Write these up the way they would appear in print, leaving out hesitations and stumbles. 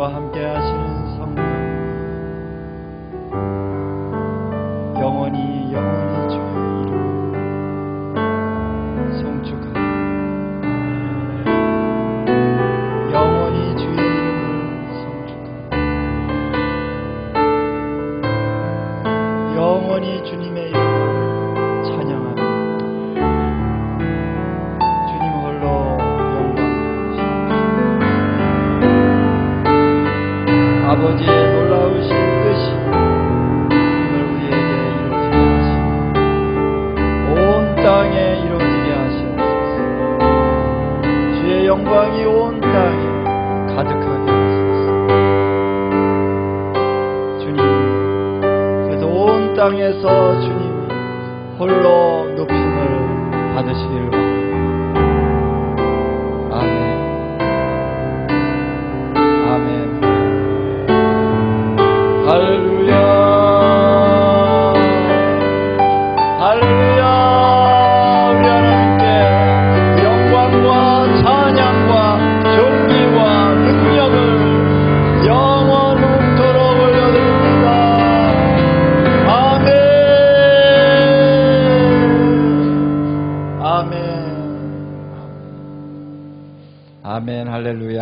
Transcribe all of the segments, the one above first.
나와 함께 하시는 성령, 영원히 영원히 주의 이름 성축하라. 영원히 주의 이름을 성축하라. 영원히 주님의 이름을 찬양하라. 주님 홀로 영광하시옵소서. 아버지의 놀라우신 뜻이 오늘 우리에게 이루어지게 하시고 온 땅에 이루어지게 하시옵소서. 주의 영광이 온 땅에 가득하게 하소서. 주님, 그래서 온 땅에서 주님이 홀로 높임을 받으시기를 바랍니다. 아멘. 아멘. 할렐루야. 할렐루야. 우리 하나님께 영광과 찬양과 존귀와 능력을 영원토록 올려드립니다. 아멘. 아멘. 아멘. 할렐루야.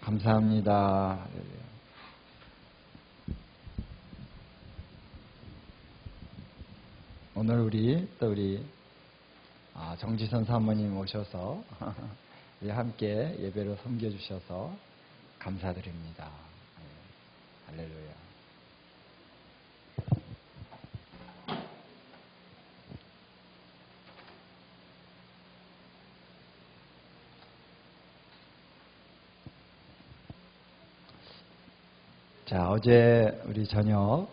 감사합니다. 오늘 우리 정지선 사모님 오셔서 함께 예배로 섬겨주셔서 감사드립니다. 할렐루야. 자, 어제 우리 저녁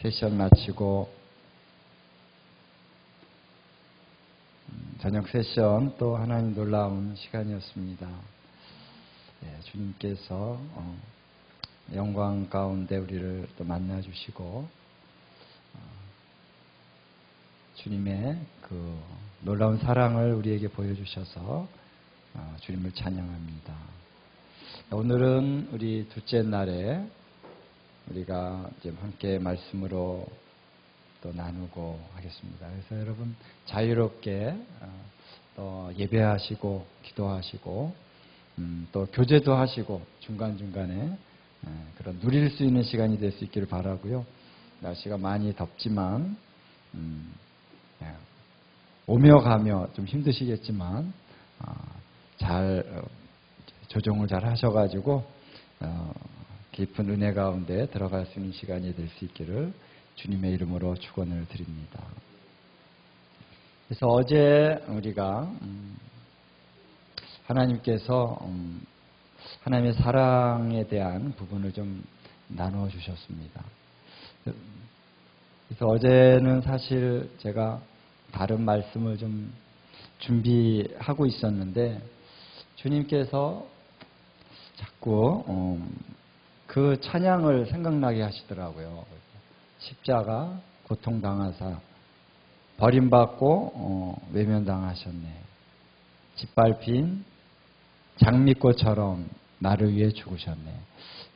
세션 마치고 저녁 세션 또 하나님 놀라운 시간이었습니다. 주님께서 영광 가운데 우리를 또 만나주시고 주님의 그 놀라운 사랑을 우리에게 보여주셔서 주님을 찬양합니다. 오늘은 우리 둘째 날에 우리가 이제 함께 말씀으로 또 나누고 하겠습니다. 그래서 여러분 자유롭게 또 예배하시고 기도하시고 또 교제도 하시고 중간중간에 그런 누릴 수 있는 시간이 될 수 있기를 바라고요. 날씨가 많이 덥지만 오며 가며 좀 힘드시겠지만 잘 조정을 잘 하셔가지고 깊은 은혜 가운데 들어갈 수 있는 시간이 될 수 있기를 주님의 이름으로 축원을 드립니다. 그래서 어제 우리가 하나님께서 하나님의 사랑에 대한 부분을 좀 나누어 주셨습니다. 그래서 어제는 사실 제가 다른 말씀을 좀 준비하고 있었는데 주님께서 자꾸 그 찬양을 생각나게 하시더라고요. 십자가 고통당하사 버림받고 외면당하셨네. 짓밟힌 장미꽃처럼 나를 위해 죽으셨네.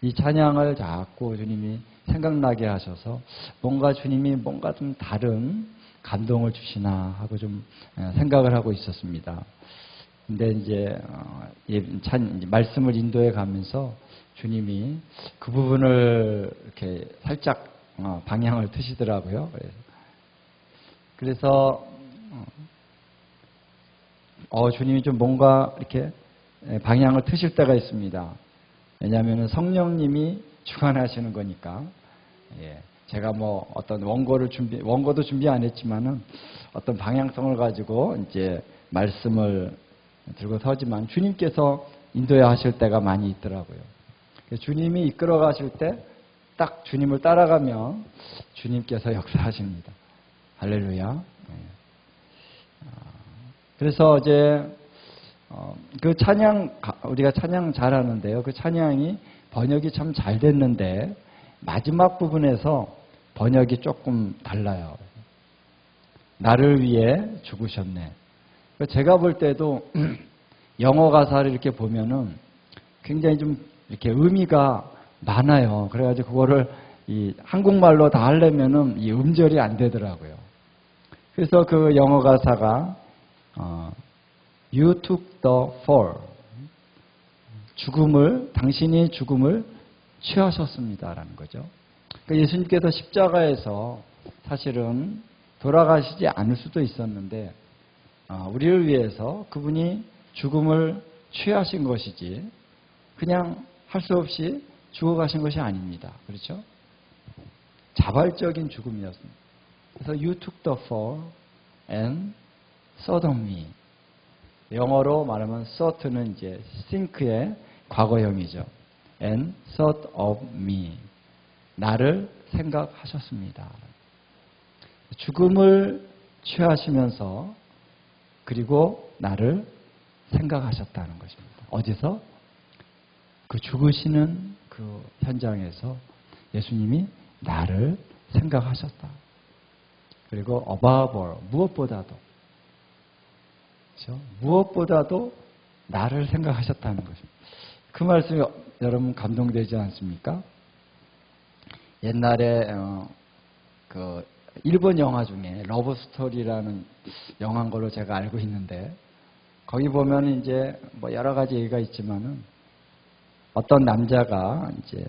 이 찬양을 자꾸 주님이 생각나게 하셔서 뭔가 주님이 뭔가 좀 다른 감동을 주시나 하고 좀 생각을 하고 있었습니다. 근데 이제 말씀을 인도해 가면서 주님이 그 부분을 이렇게 살짝 방향을 트시더라고요. 그래서 주님이 좀 뭔가 이렇게 방향을 트실 때가 있습니다. 왜냐하면 성령님이 주관하시는 거니까. 제가 뭐 어떤 원고도 준비 안 했지만은 어떤 방향성을 가지고 이제 말씀을 들고 서지만 주님께서 인도해 하실 때가 많이 있더라고요. 주님이 이끌어 가실 때 딱 주님을 따라가면 주님께서 역사하십니다. 할렐루야. 그래서 어제 그 찬양 우리가 찬양 잘하는데요. 그 찬양이 번역이 참 잘 됐는데 마지막 부분에서 번역이 조금 달라요. 나를 위해 죽으셨네. 제가 볼 때도 영어 가사를 이렇게 보면은 굉장히 좀 이렇게 의미가 많아요. 그래가지고 그거를 이 한국말로 다 하려면은 이 음절이 안 되더라고요. 그래서 그 영어 가사가 You took the fall. 당신이 죽음을 취하셨습니다라는 거죠. 그러니까 예수님께서 십자가에서 사실은 돌아가시지 않을 수도 있었는데 우리를 위해서 그분이 죽음을 취하신 것이지 그냥 할 수 없이 죽어가신 것이 아닙니다. 그렇죠? 자발적인 죽음이었습니다. 그래서 You took the fall and thought of me. 영어로 말하면 thought는 이제 think의 과거형이죠. And thought of me. 나를 생각하셨습니다. 죽음을 취하시면서 그리고 나를 생각하셨다는 것입니다. 어디서? 그 죽으시는 그 현장에서 예수님이 나를 생각하셨다. 그리고 above all, 무엇보다도, 그렇죠? 무엇보다도 나를 생각하셨다는 것입니다. 그 말씀이 여러분 감동되지 않습니까? 옛날에 그 일본 영화 중에 러브 스토리라는 영화인 걸로 제가 알고 있는데 거기 보면 이제 뭐 여러 가지 얘기가 있지만은 어떤 남자가 이제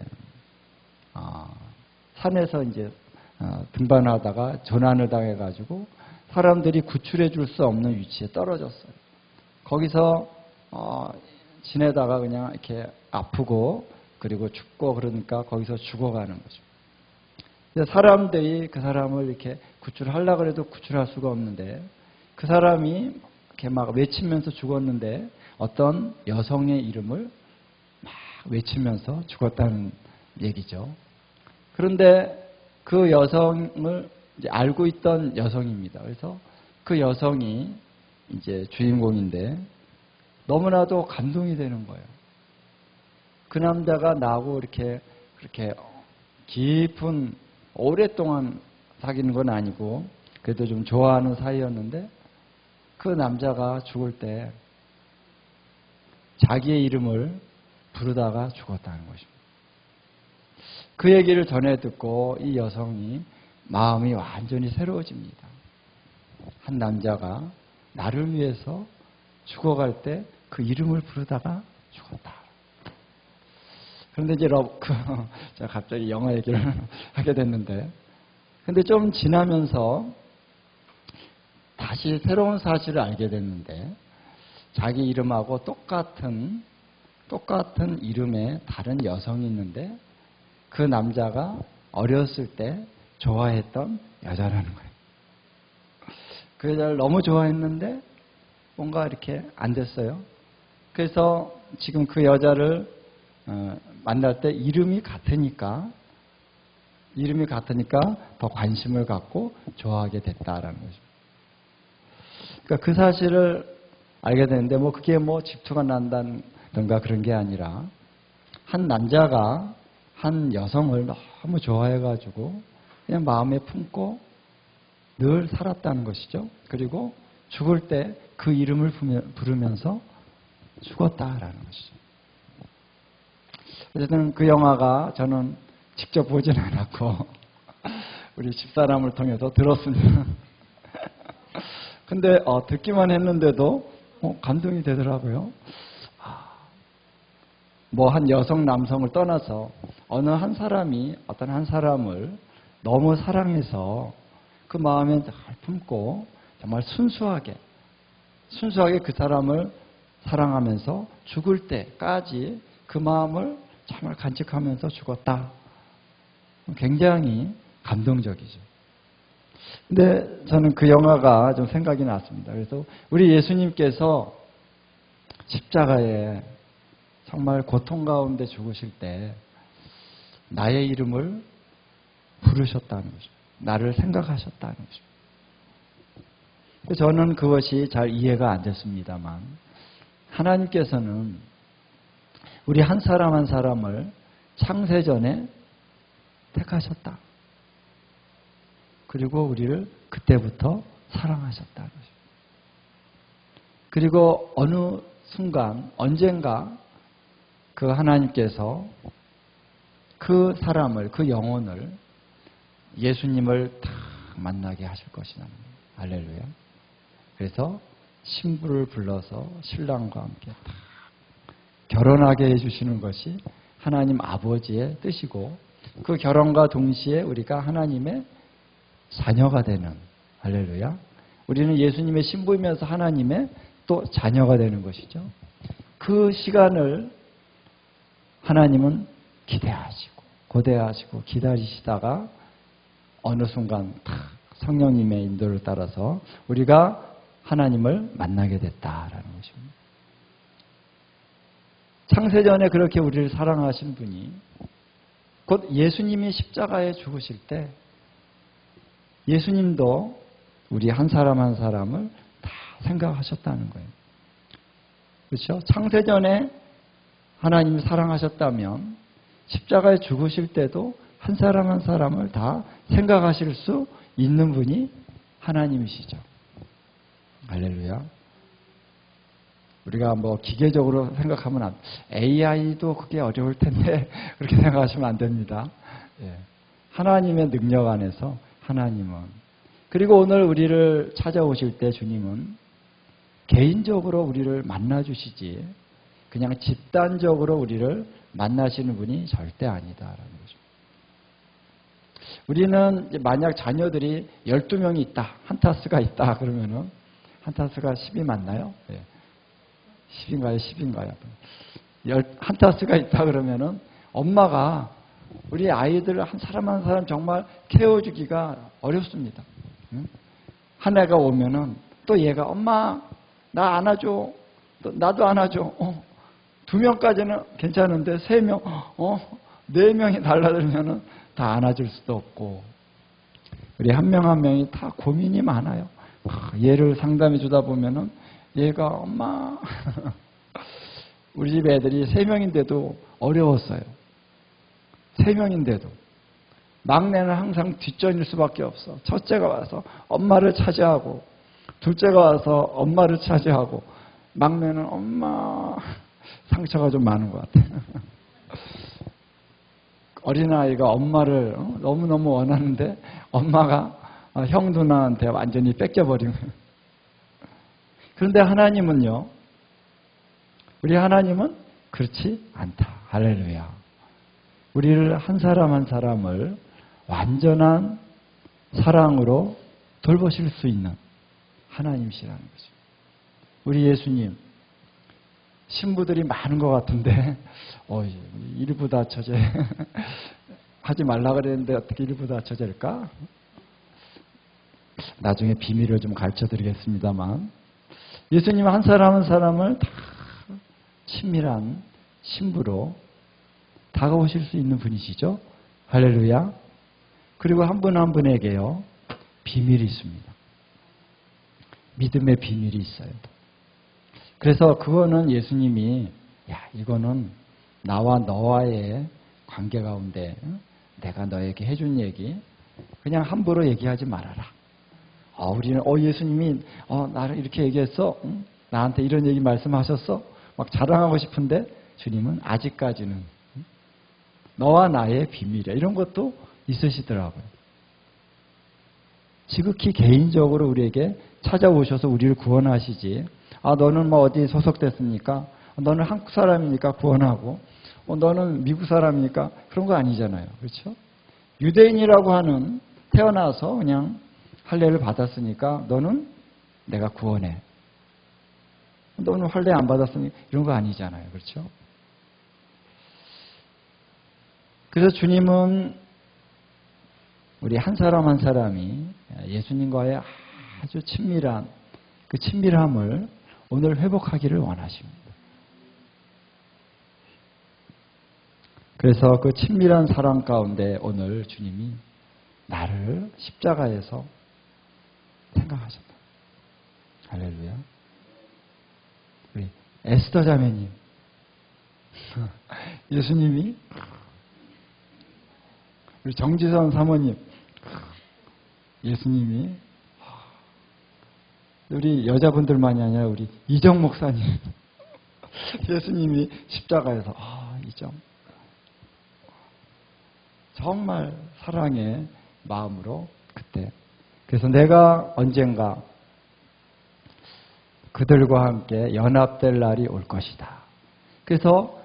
산에서 이제 등반하다가 조난을 당해가지고 사람들이 구출해 줄 수 없는 위치에 떨어졌어요. 거기서 지내다가 그냥 이렇게 아프고 그리고 춥고 그러니까 거기서 죽어가는 거죠. 사람들이 그 사람을 이렇게 구출하려고 해도 구출할 수가 없는데 그 사람이 이렇게 막 외치면서 죽었는데 어떤 여성의 이름을 막 외치면서 죽었다는 얘기죠. 그런데 그 여성을 이제 알고 있던 여성입니다. 그래서 그 여성이 이제 주인공인데 너무나도 감동이 되는 거예요. 그 남자가 나하고 이렇게 그렇게 깊은 오랫동안 사귀는 건 아니고 그래도 좀 좋아하는 사이였는데 그 남자가 죽을 때 자기의 이름을 부르다가 죽었다는 것입니다. 그 얘기를 전해 듣고 이 여성이 마음이 완전히 새로워집니다. 한 남자가 나를 위해서 죽어갈 때 그 이름을 부르다가 죽었다. 그런데 이제 제가 갑자기 영화 얘기를 하게 됐는데 근데 좀 지나면서 다시 새로운 사실을 알게 됐는데 자기 이름하고 똑같은 이름의 다른 여성이 있는데 그 남자가 어렸을 때 좋아했던 여자라는 거예요. 그 여자를 너무 좋아했는데 뭔가 이렇게 안 됐어요. 그래서 지금 그 여자를 만날 때 이름이 같으니까 더 관심을 갖고 좋아하게 됐다라는 거죠. 그러니까 그 사실을 알게 되는데 뭐 그게 뭐 질투가 난다든가 그런 게 아니라 한 남자가 한 여성을 너무 좋아해가지고 그냥 마음에 품고 늘 살았다는 것이죠. 그리고 죽을 때 그 이름을 부르면서 죽었다라는 것이죠. 어쨌든 그 영화가 저는 직접 보진 않았고 우리 집사람을 통해서 들었습니다. 근데 듣기만 했는데도 감동이 되더라고요. 뭐 한 여성 남성을 떠나서 어느 한 사람이 어떤 한 사람을 너무 사랑해서 그 마음에 잘 품고 정말 순수하게 그 사람을 사랑하면서 죽을 때까지 그 마음을 정말 간직하면서 죽었다. 굉장히 감동적이죠. 근데 저는 그 영화가 좀 생각이 났습니다. 그래서 우리 예수님께서 십자가에 정말 고통 가운데 죽으실 때 나의 이름을 부르셨다는 거죠. 나를 생각하셨다는 거죠. 저는 그것이 잘 이해가 안 됐습니다만 하나님께서는 우리 한 사람 한 사람을 창세전에 택하셨다. 그리고 우리를 그때부터 사랑하셨다는 거죠. 그리고 어느 순간 언젠가 그 하나님께서 그 사람을, 그 영혼을 예수님을 다 만나게 하실 것이다. 할렐루야. 그래서 신부를 불러서 신랑과 함께 다 결혼하게 해주시는 것이 하나님 아버지의 뜻이고, 그 결혼과 동시에 우리가 하나님의 자녀가 되는, 할렐루야. 우리는 예수님의 신부이면서 하나님의 또 자녀가 되는 것이죠. 그 시간을 하나님은 기대하시고 고대하시고 기다리시다가 어느 순간 성령님의 인도를 따라서 우리가 하나님을 만나게 됐다라는 것입니다. 창세전에 그렇게 우리를 사랑하신 분이 곧 예수님이 십자가에 죽으실 때 예수님도 우리 한 사람 한 사람을 다 생각하셨다는 거예요. 그렇죠? 창세전에 하나님이 사랑하셨다면 십자가에 죽으실 때도 한 사람 한 사람을 다 생각하실 수 있는 분이 하나님이시죠. 할렐루야. 우리가 뭐 기계적으로 생각하면 AI도 그게 어려울 텐데 그렇게 생각하시면 안 됩니다. 예. 하나님의 능력 안에서 하나님은, 그리고 오늘 우리를 찾아오실 때 주님은 개인적으로 우리를 만나주시지 그냥 집단적으로 우리를 만나시는 분이 절대 아니다라는 거죠. 우리는 만약 자녀들이 12명이 있다, 한타스가 있다 그러면은 한타스가 10이 맞나요? 예. 10인가요? 10인가요? 한타스가 있다 그러면은 엄마가 우리 아이들 한 사람 한 사람 정말 케어주기가 어렵습니다. 한 애가 오면은 또 얘가 엄마 나 안아줘, 또 나도 안아줘. 2명까지는 괜찮은데 3명, 4명이 달라들면은 다 안아줄 수도 없고, 우리 한 명 한 명이 다 고민이 많아요. 얘를 상담해 주다 보면은 얘가 엄마 우리 집 애들이 3명인데도 어려웠어요. 3명인데도 막내는 항상 뒷전일 수밖에 없어. 첫째가 와서 엄마를 차지하고, 둘째가 와서 엄마를 차지하고, 막내는 엄마, 상처가 좀 많은 것 같아요. 어린아이가 엄마를 너무너무 원하는데 엄마가 형 누나한테 완전히 뺏겨버린 거예요. 그런데 하나님은요, 우리 하나님은 그렇지 않다. 할렐루야. 우리를 한 사람 한 사람을 완전한 사랑으로 돌보실 수 있는 하나님이시라는 거죠. 우리 예수님, 신부들이 많은 것 같은데, 일부 다처제 하지 말라 그랬는데 어떻게 일부 다처제일까? 나중에 비밀을 좀 가르쳐 드리겠습니다만, 예수님은 한 사람 한 사람을 다 친밀한 신부로 다가오실 수 있는 분이시죠. 할렐루야. 그리고 한 분 한 분에게요, 비밀이 있습니다. 믿음의 비밀이 있어요. 그래서 그거는 예수님이, 이거는 나와 너와의 관계 가운데 내가 너에게 해준 얘기 그냥 함부로 얘기하지 말아라. 우리는 예수님이 나를 이렇게 얘기했어? 나한테 이런 얘기 말씀하셨어? 막 자랑하고 싶은데 주님은 아직까지는 너와 나의 비밀이야. 이런 것도 있으시더라고요. 지극히 개인적으로 우리에게 찾아오셔서 우리를 구원하시지, 너는 뭐 어디 소속됐습니까? 너는 한국 사람이니까 구원하고, 너는 미국 사람이니까 그런 거 아니잖아요. 그렇죠? 유대인이라고 하는, 태어나서 그냥 할례를 받았으니까 너는 내가 구원해. 너는 할례 안 받았으니까 이런 거 아니잖아요. 그렇죠? 그래서 주님은 우리 한 사람 한 사람이 예수님과의 아주 친밀한 그 친밀함을 오늘 회복하기를 원하십니다. 그래서 그 친밀한 사랑 가운데 오늘 주님이 나를 십자가에서 생각하셨다. 할렐루야. 우리 에스더 자매님, 예수님이, 우리 정지선 사모님, 예수님이, 우리 여자분들만이 아니라 우리 이정 목사님, 예수님이 십자가에서 이 점 정말 사랑의 마음으로 그때 그래서 내가 언젠가 그들과 함께 연합될 날이 올 것이다. 그래서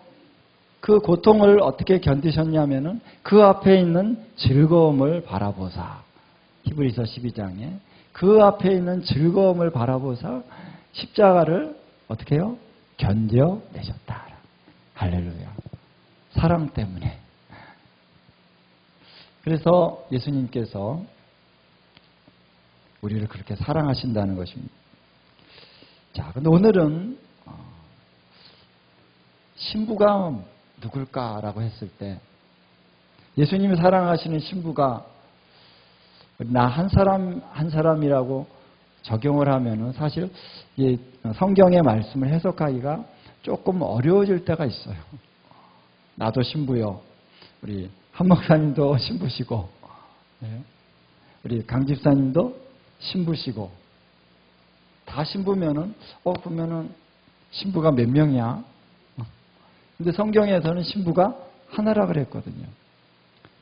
그 고통을 어떻게 견디셨냐면은 그 앞에 있는 즐거움을 바라보사. 히브리서 12장에 그 앞에 있는 즐거움을 바라보사 십자가를 어떻게 해요? 견뎌내셨다. 할렐루야. 사랑 때문에. 그래서 예수님께서 우리를 그렇게 사랑하신다는 것입니다. 자, 근데 오늘은 신부가 누굴까라고 했을 때 예수님이 사랑하시는 신부가 나 한 사람이라고 적용을 하면은 사실 이 성경의 말씀을 해석하기가 조금 어려워질 때가 있어요. 나도 신부요. 우리 한 목사님도 신부시고, 우리 강 집사님도 신부시고, 다 신부면은 그러면은 신부가 몇 명이야? 근데 성경에서는 신부가 하나라 그랬거든요.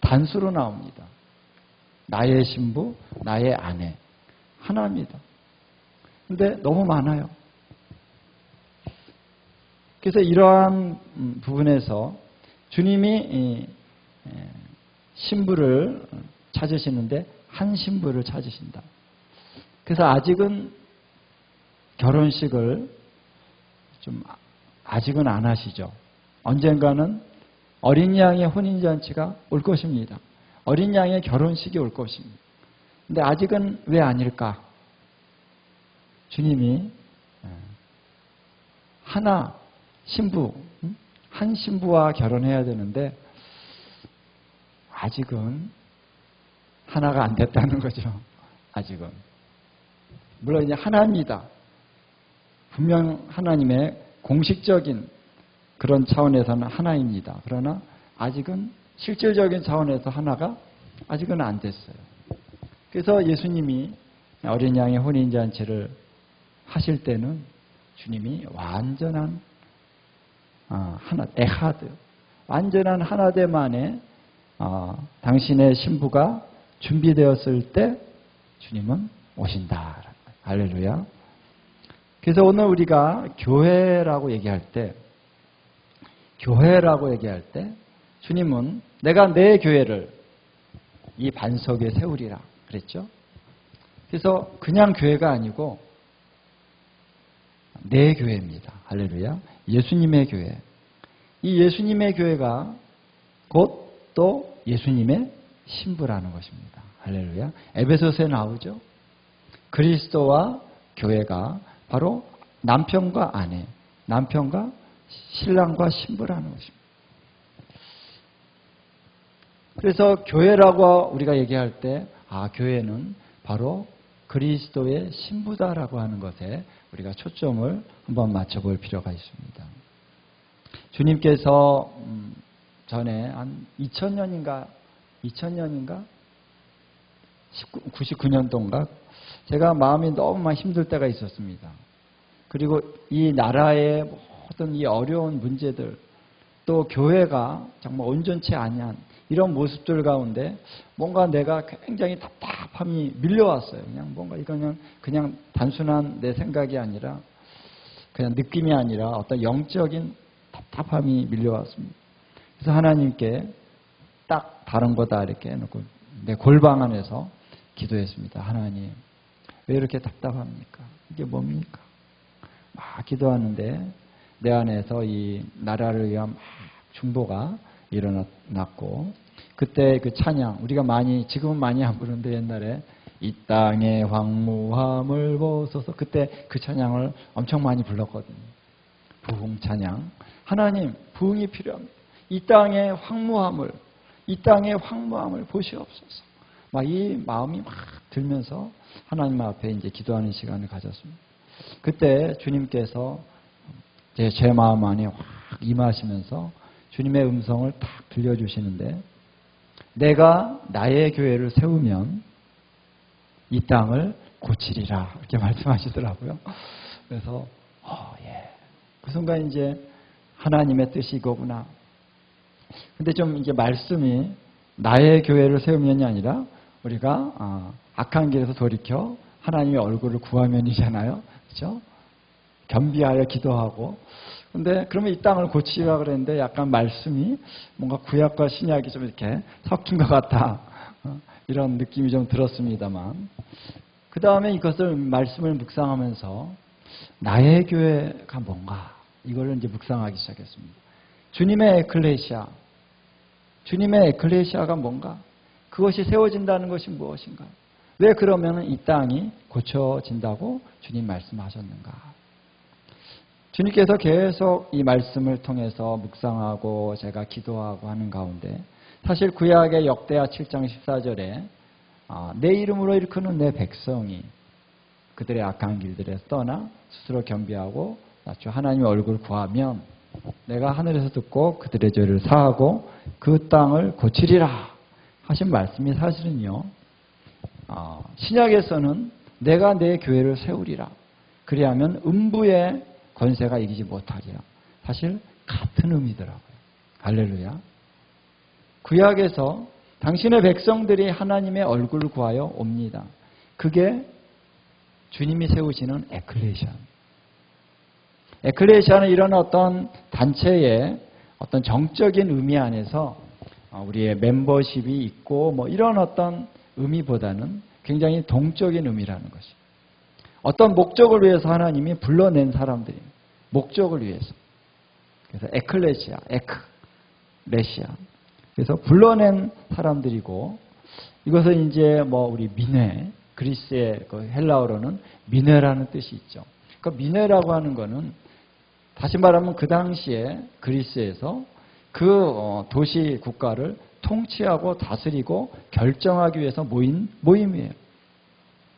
단수로 나옵니다. 나의 신부, 나의 아내. 하나입니다. 근데 너무 많아요. 그래서 이러한 부분에서 주님이 신부를 찾으시는데 한 신부를 찾으신다. 그래서 아직은 결혼식을 좀 아직은 안 하시죠. 언젠가는 어린 양의 혼인잔치가 올 것입니다. 어린 양의 결혼식이 올 것입니다. 근데 아직은 왜 아닐까? 주님이 하나 신부, 한 신부와 결혼해야 되는데 아직은 하나가 안 됐다는 거죠. 아직은. 물론 이제 하나입니다. 분명 하나님의 공식적인 그런 차원에서는 하나입니다. 그러나 아직은 실질적인 차원에서 하나가 아직은 안 됐어요. 그래서 예수님이 어린 양의 혼인잔치를 하실 때는 주님이 완전한 하나, 에하드, 완전한 하나됨 안에 당신의 신부가 준비되었을 때 주님은 오신다. 할렐루야. 그래서 오늘 우리가 교회라고 얘기할 때 주님은 내가 내 교회를 이 반석에 세우리라 그랬죠. 그래서 그냥 교회가 아니고 내 교회입니다. 할렐루야. 예수님의 교회. 이 예수님의 교회가 곧 또 예수님의 신부라는 것입니다. 할렐루야. 에베소서에 나오죠. 그리스도와 교회가 바로 남편과 아내, 남편과 신랑과 신부라는 것입니다. 그래서 교회라고 우리가 얘기할 때 교회는 바로 그리스도의 신부다라고 하는 것에 우리가 초점을 한번 맞춰볼 필요가 있습니다. 주님께서 전에 한 2000년인가 99년도인가 제가 마음이 너무 힘들 때가 있었습니다. 그리고 이 나라의 모든 이 어려운 문제들 또 교회가 정말 온전치 아니한 이런 모습들 가운데 뭔가 내가 굉장히 답답함이 밀려왔어요. 그냥 뭔가 이거는 그냥 단순한 내 생각이 아니라 그냥 느낌이 아니라 어떤 영적인 답답함이 밀려왔습니다. 그래서 하나님께 딱 다른 거다 이렇게 해놓고 내 골방 안에서 기도했습니다. 하나님 왜 이렇게 답답합니까? 이게 뭡니까? 막 기도하는데 내 안에서 이 나라를 위한 중보가 일어났고 그때 그 찬양 우리가 지금은 많이 안 부르는데 옛날에 이 땅의 황무함을 보소서 그때 그 찬양을 엄청 많이 불렀거든요. 부흥 찬양. 하나님 부흥이 필요합니다. 이 땅의 황무함을 보시옵소서. 막 이 마음이 막 들면서 하나님 앞에 이제 기도하는 시간을 가졌습니다. 그때 주님께서 제 마음 안에 확 임하시면서 주님의 음성을 딱 들려주시는데 내가 나의 교회를 세우면 이 땅을 고치리라 이렇게 말씀하시더라고요. 그래서 예. 그 순간 이제 하나님의 뜻이 이거구나. 근데 좀 이제 말씀이 나의 교회를 세우면이 아니라 우리가 악한 길에서 돌이켜 하나님의 얼굴을 구하면이잖아요. 그렇죠? 겸비하여 기도하고. 근데 그러면 이 땅을 고치라 그랬는데 약간 말씀이 뭔가 구약과 신약이 좀 이렇게 섞인 것 같다. 이런 느낌이 좀 들었습니다만. 그 다음에 이것을 말씀을 묵상하면서 나의 교회가 뭔가 이걸 이제 묵상하기 시작했습니다. 주님의 에클레시아. 주님의 에클레시아가 뭔가? 그것이 세워진다는 것이 무엇인가? 왜 그러면 이 땅이 고쳐진다고 주님 말씀하셨는가? 주님께서 계속 이 말씀을 통해서 묵상하고 제가 기도하고 하는 가운데 사실 구약의 역대하 7장 14절에 내 이름으로 일컫는 내 백성이 그들의 악한 길들에서 떠나 스스로 겸비하고 주 하나님의 얼굴 구하면 내가 하늘에서 듣고 그들의 죄를 사하고 그 땅을 고치리라 하신 말씀이 사실은요. 신약에서는 내가 내 교회를 세우리라. 그리하면 음부의 권세가 이기지 못하리라. 사실 같은 의미더라고요. 할렐루야. 구약에서 당신의 백성들이 하나님의 얼굴을 구하여 옵니다. 그게 주님이 세우시는 에클레시아입니다. 에클레시아는 이런 어떤 단체의 어떤 정적인 의미 안에서 우리의 멤버십이 있고 뭐 이런 어떤 의미보다는 굉장히 동적인 의미라는 것이. 어떤 목적을 위해서 하나님이 불러낸 사람들입니다. 목적을 위해서. 그래서 에클레시아, 에클레시아. 그래서 불러낸 사람들이고 이것은 이제 뭐 우리 미네, 그리스의 그 헬라어로는 미네라는 뜻이 있죠. 그 미네라고 하는 거는 다시 말하면 그 당시에 그리스에서 그 도시 국가를 통치하고 다스리고 결정하기 위해서 모인 모임이에요.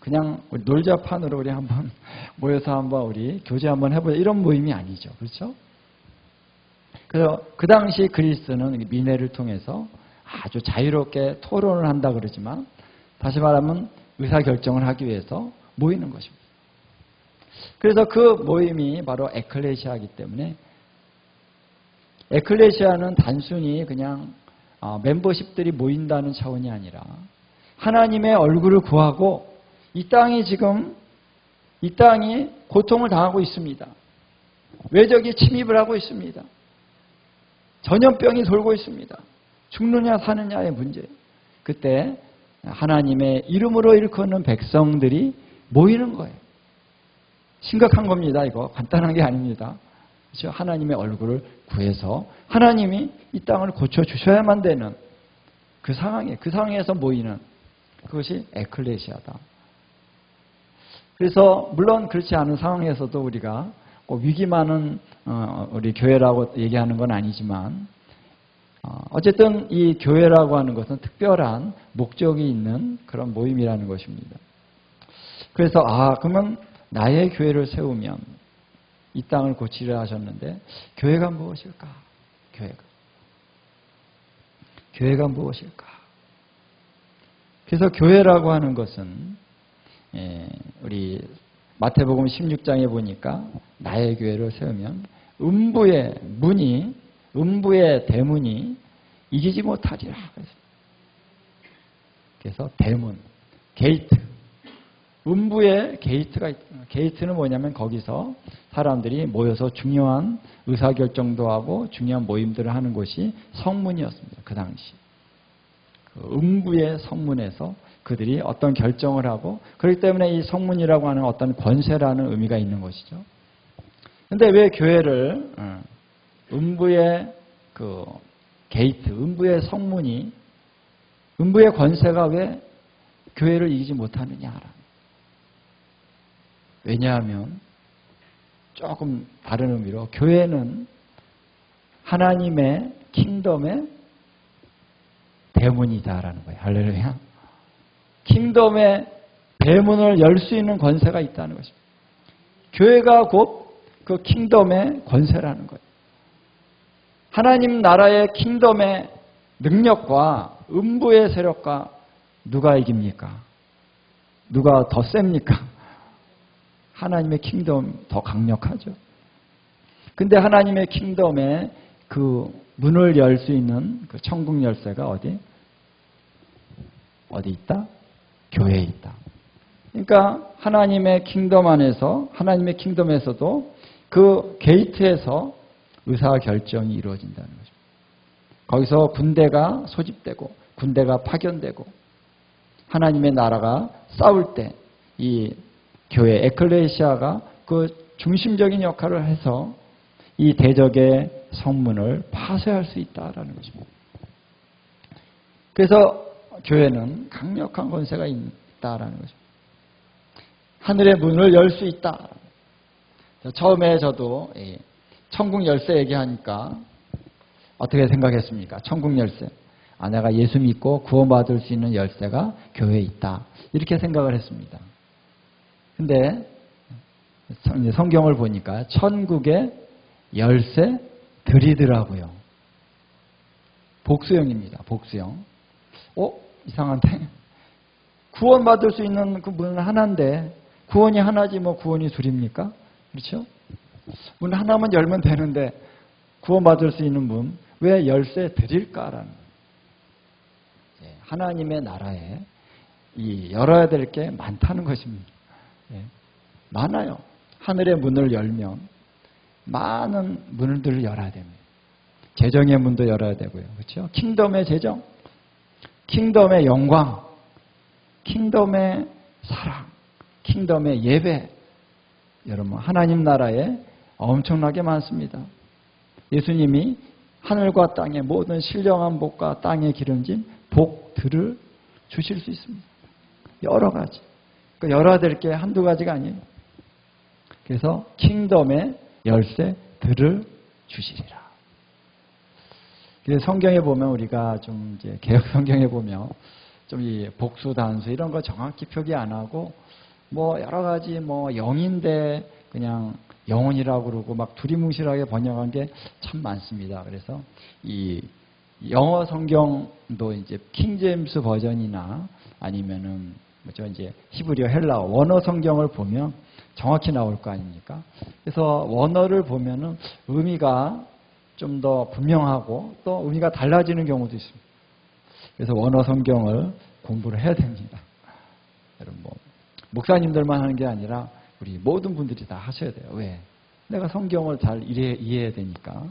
그냥 우리 놀자판으로 우리 한번 모여서 한번 우리 교제 한번 해보자 이런 모임이 아니죠. 그렇죠? 그래서 그 당시 그리스는 미네를 통해서 아주 자유롭게 토론을 한다 그러지만 다시 말하면 의사결정을 하기 위해서 모이는 것입니다. 그래서 그 모임이 바로 에클레시아이기 때문에 에클레시아는 단순히 그냥 멤버십들이 모인다는 차원이 아니라 하나님의 얼굴을 구하고 이 땅이 고통을 당하고 있습니다. 외적이 침입을 하고 있습니다. 전염병이 돌고 있습니다. 죽느냐 사느냐의 문제. 그때 하나님의 이름으로 일컫는 백성들이 모이는 거예요. 심각한 겁니다. 이거 간단한 게 아닙니다. 그렇죠? 하나님의 얼굴을 구해서 하나님이 이 땅을 고쳐주셔야만 되는 그 상황에서 모이는 그것이 에클레시아다. 그래서 물론 그렇지 않은 상황에서도 우리가 꼭 위기 많은 우리 교회라고 얘기하는 건 아니지만 어쨌든 이 교회라고 하는 것은 특별한 목적이 있는 그런 모임이라는 것입니다. 그래서 그러면 나의 교회를 세우면 이 땅을 고치려 하셨는데 교회가 무엇일까? 교회가 무엇일까? 그래서 교회라고 하는 것은 우리 마태복음 16장에 보니까 나의 교회를 세우면 음부의 대문이 이기지 못하리라. 그래서 대문, 게이트. 음부의 게이트가 있다. 게이트는 뭐냐면 거기서 사람들이 모여서 중요한 의사결정도 하고 중요한 모임들을 하는 곳이 성문이었습니다. 그 당시. 그 음부의 성문에서 그들이 어떤 결정을 하고 그렇기 때문에 이 성문이라고 하는 어떤 권세라는 의미가 있는 것이죠. 그런데 왜 교회를 음부의 그 게이트, 음부의 성문이 음부의 권세가 왜 교회를 이기지 못하느냐? 왜냐하면 조금 다른 의미로 교회는 하나님의 킹덤의 대문이다라는 거예요. 할렐루야. 킹덤의 대문을 열 수 있는 권세가 있다는 것입니다. 교회가 곧 그 킹덤의 권세라는 거예요. 하나님 나라의 킹덤의 능력과 음부의 세력과 누가 이깁니까? 누가 더 셉니까? 하나님의 킹덤 더 강력하죠. 근데 하나님의 킹덤에 그 문을 열 수 있는 그 천국 열쇠가 어디 있다? 교회에 있다. 그러니까 하나님의 킹덤 안에서, 하나님의 킹덤에서도 그 게이트에서 의사결정이 이루어진다는 거죠. 거기서 군대가 소집되고 군대가 파견되고 하나님의 나라가 싸울 때 이 교회 에클레시아가 그 중심적인 역할을 해서 이 대적의 성문을 파쇄할 수 있다라는 것입니다. 그래서 교회는 강력한 권세가 있다라는 것입니다. 하늘의 문을 열 수 있다. 처음에 저도 천국 열쇠 얘기하니까 어떻게 생각했습니까? 천국 열쇠. 내가 예수 믿고 구원받을 수 있는 열쇠가 교회에 있다. 이렇게 생각을 했습니다. 근데 성경을 보니까 천국의 열쇠들이더라고요. 복수형입니다. 복수형. 이상한데? 구원받을 수 있는 그 문은 하나인데 구원이 하나지 뭐 구원이 둘입니까? 그렇죠? 문 하나만 열면 되는데 구원받을 수 있는 문 왜 열쇠 드릴까라는 하나님의 나라에 열어야 될 게 많다는 것입니다. 많아요. 하늘의 문을 열면 많은 문들을 열어야 됩니다. 재정의 문도 열어야 되고요. 그렇죠? 킹덤의 재정, 킹덤의 영광, 킹덤의 사랑, 킹덤의 예배. 여러분, 하나님 나라에 엄청나게 많습니다. 예수님이 하늘과 땅의 모든 신령한 복과 땅에 기름진 복들을 주실 수 있습니다. 여러 가지. 그러니까 열어야 될 게 한두 가지가 아니에요. 그래서 킹덤의 열쇠들을 주시리라. 그래서 성경에 보면 우리가 좀 이제 개혁 성경에 보면 좀 이 복수 단수 이런 거 정확히 표기 안 하고 뭐 여러 가지 뭐 영인데 그냥 영혼이라고 그러고 막 두리뭉실하게 번역한 게 참 많습니다. 그래서 이 영어 성경도 이제 킹제임스 버전이나 아니면은 뭐죠 이제 히브리어 헬라어 원어 성경을 보면 정확히 나올 거 아닙니까? 그래서 원어를 보면은 의미가 좀 더 분명하고 또 의미가 달라지는 경우도 있습니다. 그래서 원어 성경을 공부를 해야 됩니다. 여러분 뭐 목사님들만 하는 게 아니라 우리 모든 분들이 다 하셔야 돼요. 왜? 내가 성경을 잘 이해해야 되니까.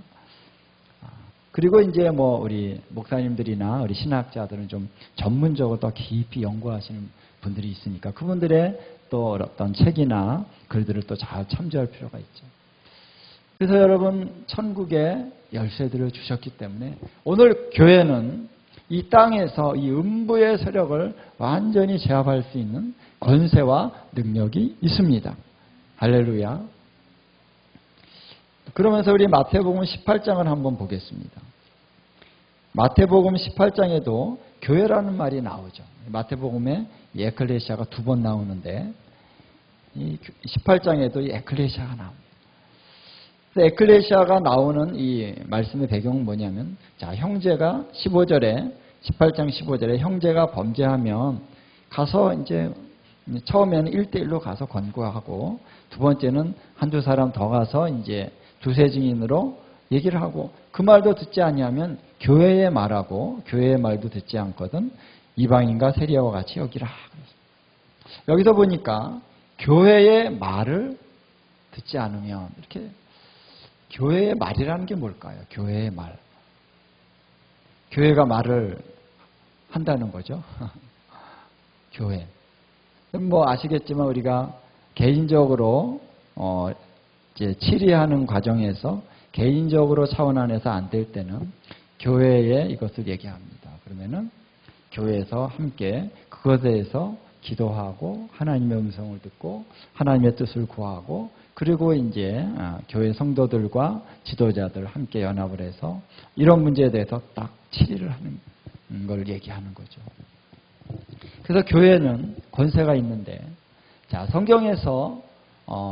그리고 이제 뭐 우리 목사님들이나 우리 신학자들은 좀 전문적으로 더 깊이 연구하시는 분들이 있으니까 그분들의 또 어떤 책이나 글들을 또 잘 참조할 필요가 있죠. 그래서 여러분 천국의 열쇠들을 주셨기 때문에 오늘 교회는 이 땅에서 이 음부의 세력을 완전히 제압할 수 있는 권세와 능력이 있습니다. 할렐루야. 그러면서 우리 마태복음 18장을 한번 보겠습니다. 마태복음 18장에도 교회라는 말이 나오죠. 마태복음에 이 에클레시아가 2번 나오는데 이 18장에도 이 에클레시아가 나옵니다. 에클레시아가 나오는 이 말씀의 배경은 뭐냐면 자 형제가 15절에 18장 15절에 형제가 범죄하면 가서 이제 처음에는 1대1로 가서 권고하고 두 번째는 한두 사람 더 가서 이제 두세 증인으로 얘기를 하고 그 말도 듣지 아니하면 교회의 말하고 교회의 말도 듣지 않거든 이방인과 세리야와 같이 여기라. 여기서 보니까 교회의 말을 듣지 않으면 이렇게 교회의 말이라는 게 뭘까요? 교회의 말. 교회가 말을 한다는 거죠. 교회. 뭐 아시겠지만 우리가 개인적으로 이제 치리하는 과정에서 개인적으로 차원 안에서 안 될 때는 교회에 이것을 얘기합니다. 그러면은 교회에서 함께 그것에 대해서 기도하고 하나님의 음성을 듣고 하나님의 뜻을 구하고 그리고 이제 교회 성도들과 지도자들 함께 연합을 해서 이런 문제에 대해서 딱 치리를 하는 걸 얘기하는 거죠. 그래서 교회는 권세가 있는데 자 성경에서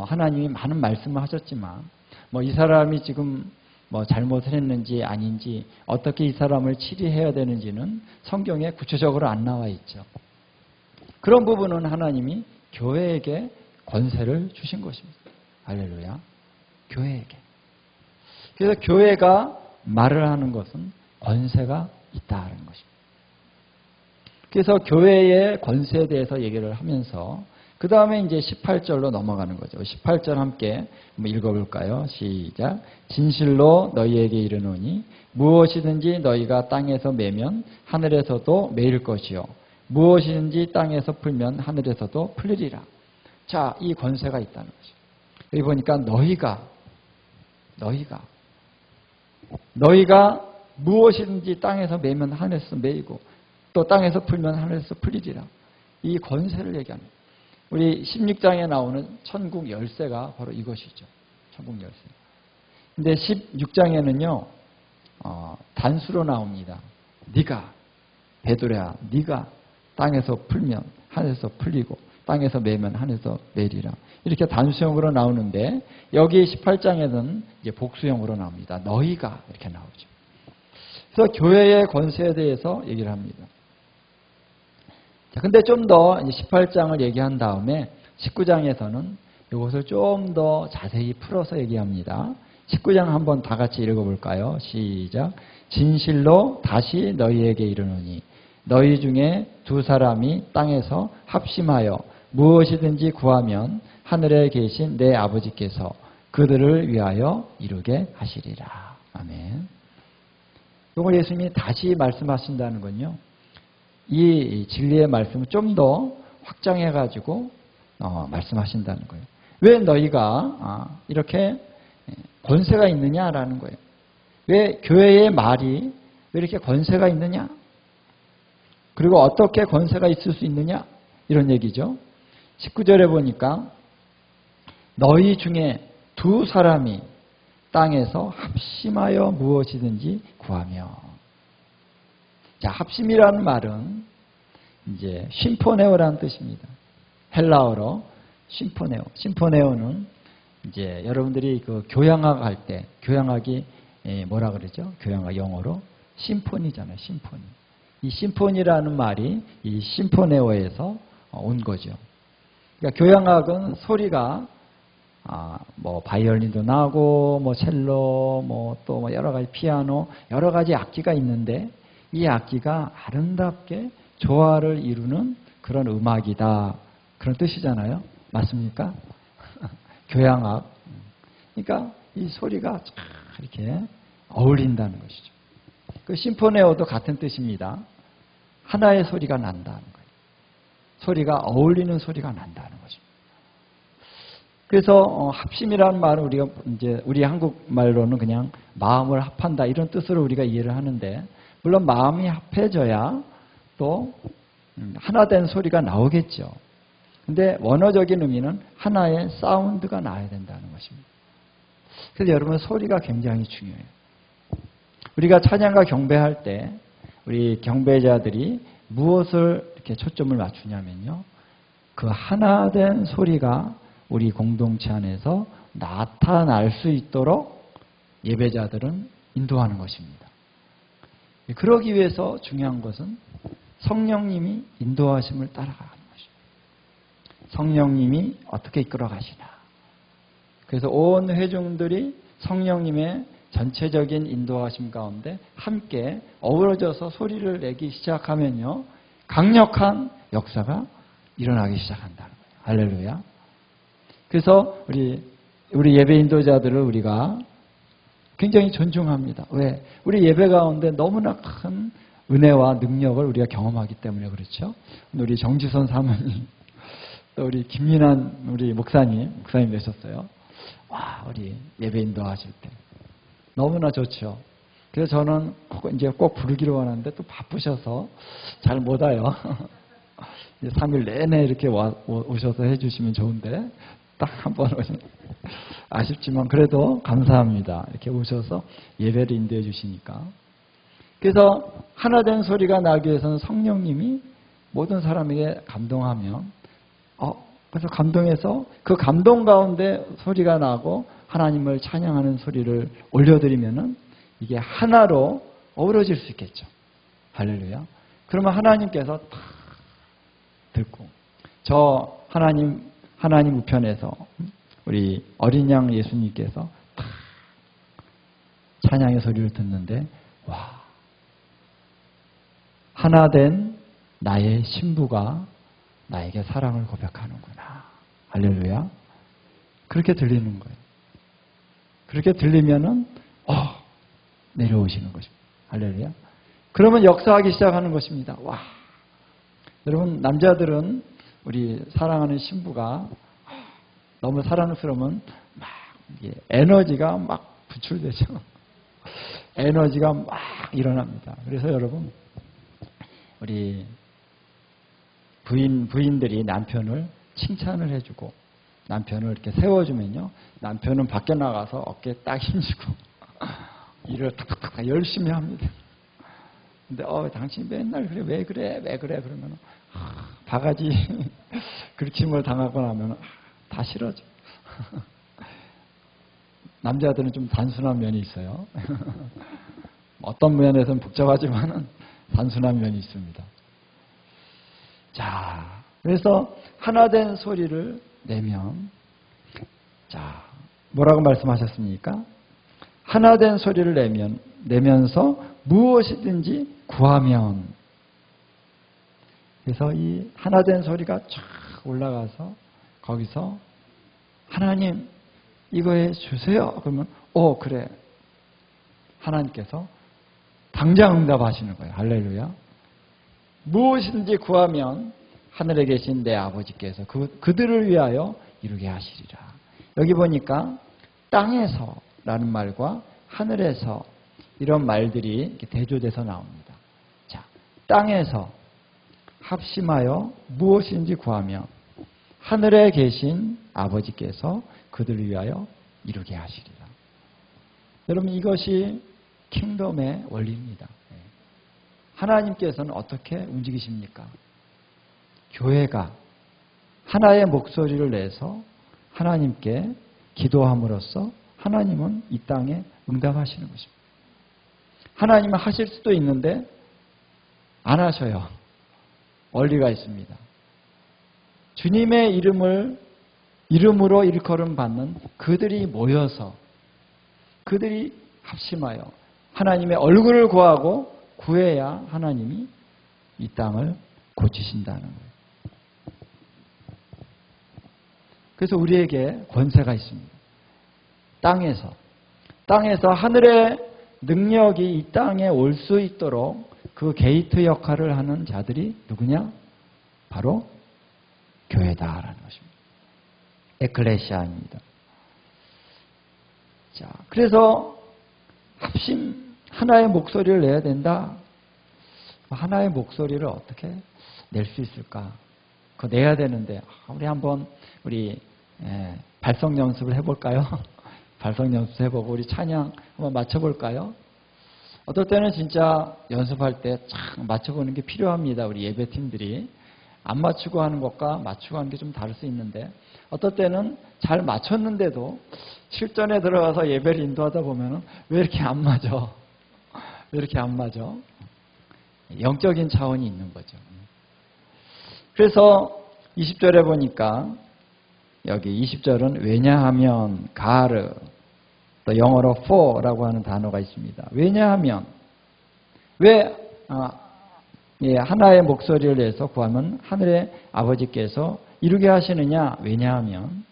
하나님이 많은 말씀을 하셨지만 뭐 이 사람이 지금 뭐 잘못을 했는지 아닌지 어떻게 이 사람을 치리해야 되는지는 성경에 구체적으로 안 나와 있죠. 그런 부분은 하나님이 교회에게 권세를 주신 것입니다. 할렐루야. 교회에게. 그래서 교회가 말을 하는 것은 권세가 있다는 것입니다. 그래서 교회의 권세에 대해서 얘기를 하면서 그 다음에 이제 18절로 넘어가는 거죠. 18절 함께 한번 읽어볼까요? 시작. 진실로 너희에게 이르노니 무엇이든지 너희가 땅에서 매면 하늘에서도 매일 것이요 무엇이든지 땅에서 풀면 하늘에서도 풀리리라. 자, 이 권세가 있다는 거죠. 여기 보니까 너희가 무엇이든지 땅에서 매면 하늘에서 매이고 또 땅에서 풀면 하늘에서 풀리리라. 이 권세를 얘기합니다. 우리 16장에 나오는 천국 열쇠가 바로 이것이죠. 천국 열쇠. 근데 16장에는요, 단수로 나옵니다. 네가, 베드로야, 네가 땅에서 풀면 하늘에서 풀리고 땅에서 매면 하늘에서 매리라. 이렇게 단수형으로 나오는데 여기 18장에는 이제 복수형으로 나옵니다. 너희가 이렇게 나오죠. 그래서 교회의 권세에 대해서 얘기를 합니다. 자, 근데 좀 더 18장을 얘기한 다음에 19장에서는 이것을 좀 더 자세히 풀어서 얘기합니다. 19장 한번 다 같이 읽어볼까요? 시작. 진실로 다시 너희에게 이르노니 너희 중에 두 사람이 땅에서 합심하여 무엇이든지 구하면 하늘에 계신 내 아버지께서 그들을 위하여 이루게 하시리라. 아멘. 이걸 예수님이 다시 말씀하신다는 건요. 이 진리의 말씀을 좀 더 확장해가지고 말씀하신다는 거예요. 왜 너희가 이렇게 권세가 있느냐라는 거예요. 왜 교회의 말이 왜 이렇게 권세가 있느냐? 그리고 어떻게 권세가 있을 수 있느냐? 이런 얘기죠. 19절에 보니까 너희 중에 두 사람이 땅에서 합심하여 무엇이든지 구하며. 자, 합심이라는 말은 이제 심포네오라는 뜻입니다. 헬라어로 심포네오. 심포네오는 이제 여러분들이 그 교향악 할 때, 교향악이 뭐라 그러죠? 교향악 영어로 심포니잖아요. 심포니. 이 심포니라는 말이 이 심포네오에서 온 거죠. 그러니까 교향악은 소리가 뭐 바이올린도 나고 뭐 첼로 뭐 또 뭐 여러 가지 피아노 여러 가지 악기가 있는데 이 악기가 아름답게 조화를 이루는 그런 음악이다. 그런 뜻이잖아요. 맞습니까? 교향악. 그러니까 이 소리가 쫙 이렇게 어울린다는 것이죠. 그 심포네오도 같은 뜻입니다. 하나의 소리가 난다는 거예요. 소리가 어울리는 소리가 난다는 거죠. 그래서 합심이라는 말은 우리가 이제 우리 한국말로는 그냥 마음을 합한다 이런 뜻으로 우리가 이해를 하는데 물론 마음이 합해져야 또 하나된 소리가 나오겠죠. 근데 원어적인 의미는 하나의 사운드가 나야 된다는 것입니다. 그래서 여러분 소리가 굉장히 중요해요. 우리가 찬양과 경배할 때 우리 경배자들이 무엇을 이렇게 초점을 맞추냐면요. 그 하나된 소리가 우리 공동체 안에서 나타날 수 있도록 예배자들은 인도하는 것입니다. 그러기 위해서 중요한 것은 성령님이 인도하심을 따라가는 것입니다. 성령님이 어떻게 이끌어 가시나. 그래서 온 회중들이 성령님의 전체적인 인도하심 가운데 함께 어우러져서 소리를 내기 시작하면요. 강력한 역사가 일어나기 시작한다는 거예요. 할렐루야. 그래서 우리 예배 인도자들을 우리가 굉장히 존중합니다. 왜? 우리 예배 가운데 너무나 큰 은혜와 능력을 우리가 경험하기 때문에 그렇죠. 우리 정지선 사모님, 또 우리 김민환 우리 목사님 되셨어요. 와, 우리 예배 인도하실 때 너무나 좋죠. 그래서 저는 이제 꼭 부르기로 하는데 또 바쁘셔서 잘 못 와요. 3일 내내 이렇게 오셔서 해주시면 좋은데 딱 한 번 오시면 아쉽지만 그래도 감사합니다. 이렇게 오셔서 예배를 인도해 주시니까. 그래서 하나된 소리가 나기 위해서는 성령님이 모든 사람에게 감동하면 그래서 감동해서 그 감동 가운데 소리가 나고 하나님을 찬양하는 소리를 올려드리면은 이게 하나로 어우러질 수 있겠죠. 할렐루야. 그러면 하나님께서 다 듣고 저 하나님 우편에서 우리 어린 양 예수님께서 다 찬양의 소리를 듣는데 와, 하나된 나의 신부가 나에게 사랑을 고백하는구나. 할렐루야. 그렇게 들리는 거예요. 그렇게 들리면은 내려오시는 것입니다. 할렐루야. 그러면 역사하기 시작하는 것입니다. 와, 여러분 남자들은 우리 사랑하는 신부가 너무 사랑스러우면 막 에너지가 막 분출되죠. 에너지가 막 일어납니다. 그래서 여러분 우리 부인들이 남편을 칭찬을 해주고 남편을 이렇게 세워주면요, 남편은 밖에 나가서 어깨에 딱 힘주고 일을 탁탁탁 열심히 합니다. 근데 당신 맨날 그래, 왜 그래 그러면 바가지 긁힘을 당하고 나면 다 싫어져. 남자들은 좀 단순한 면이 있어요. 어떤 면에서는 복잡하지만은 단순한 면이 있습니다. 자, 그래서 하나된 소리를 내면, 자, 뭐라고 말씀하셨습니까? 하나된 소리를 내면서 무엇이든지 구하면. 그래서 이 하나된 소리가 쫙 올라가서 거기서 하나님 이거 해주세요. 그러면 그래. 하나님께서 당장 응답하시는 거예요. 할렐루야. 무엇이든지 구하면 하늘에 계신 내 아버지께서 그들을 위하여 이루게 하시리라. 여기 보니까 땅에서라는 말과 하늘에서 이런 말들이 이렇게 대조돼서 나옵니다. 자, 땅에서 합심하여 무엇인지 구하면 하늘에 계신 아버지께서 그들을 위하여 이루게 하시리라. 여러분 이것이 킹덤의 원리입니다. 하나님께서는 어떻게 움직이십니까? 교회가 하나의 목소리를 내서 하나님께 기도함으로써 하나님은 이 땅에 응답하시는 것입니다. 하나님은 하실 수도 있는데 안 하셔요. 원리가 있습니다. 주님의 이름으로 일컬음 받는 그들이 모여서 그들이 합심하여 하나님의 얼굴을 구하고 구해야 하나님이 이 땅을 고치신다는 거예요. 그래서 우리에게 권세가 있습니다. 땅에서 하늘의 능력이 이 땅에 올 수 있도록 그 게이트 역할을 하는 자들이 누구냐? 바로 교회다라는 것입니다. 에클레시아입니다. 자, 그래서 하나의 목소리를 내야 된다. 하나의 목소리를 어떻게 낼 수 있을까? 그거 내야 되는데 우리 한번 발성 연습을 해볼까요? 발성 연습 해보고 우리 찬양 한번 맞춰볼까요? 어떨 때는 진짜 연습할 때 참 맞춰보는 게 필요합니다. 우리 예배팀들이 안 맞추고 하는 것과 맞추고 하는 게 좀 다를 수 있는데 어떨 때는 잘 맞췄는데도 실전에 들어가서 예배를 인도하다 보면 왜 이렇게 안 맞아? 왜 이렇게 안 맞아? 영적인 차원이 있는 거죠. 그래서 20절에 보니까 여기 20절은 왜냐하면 가르 또 영어로 for라고 하는 단어가 있습니다. 왜냐하면 왜 하나의 목소리를 내서 구하면 하늘의 아버지께서 이루게 하시느냐? 왜냐하면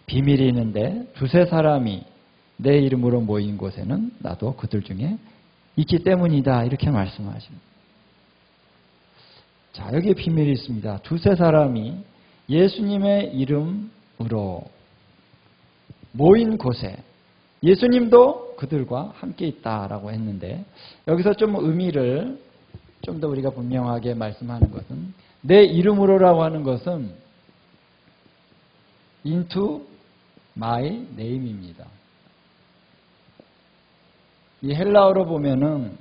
비밀이 있는데 두세 사람이 내 이름으로 모인 곳에는 나도 그들 중에 있기 때문이다. 이렇게 말씀하십니다. 자, 여기에 비밀이 있습니다. 두세 사람이 예수님의 이름으로 모인 곳에 예수님도 그들과 함께 있다라고 했는데 여기서 좀 의미를 좀 더 우리가 분명하게 말씀하는 것은 내 이름으로라고 하는 것은 into my name입니다. 이 헬라어로 보면은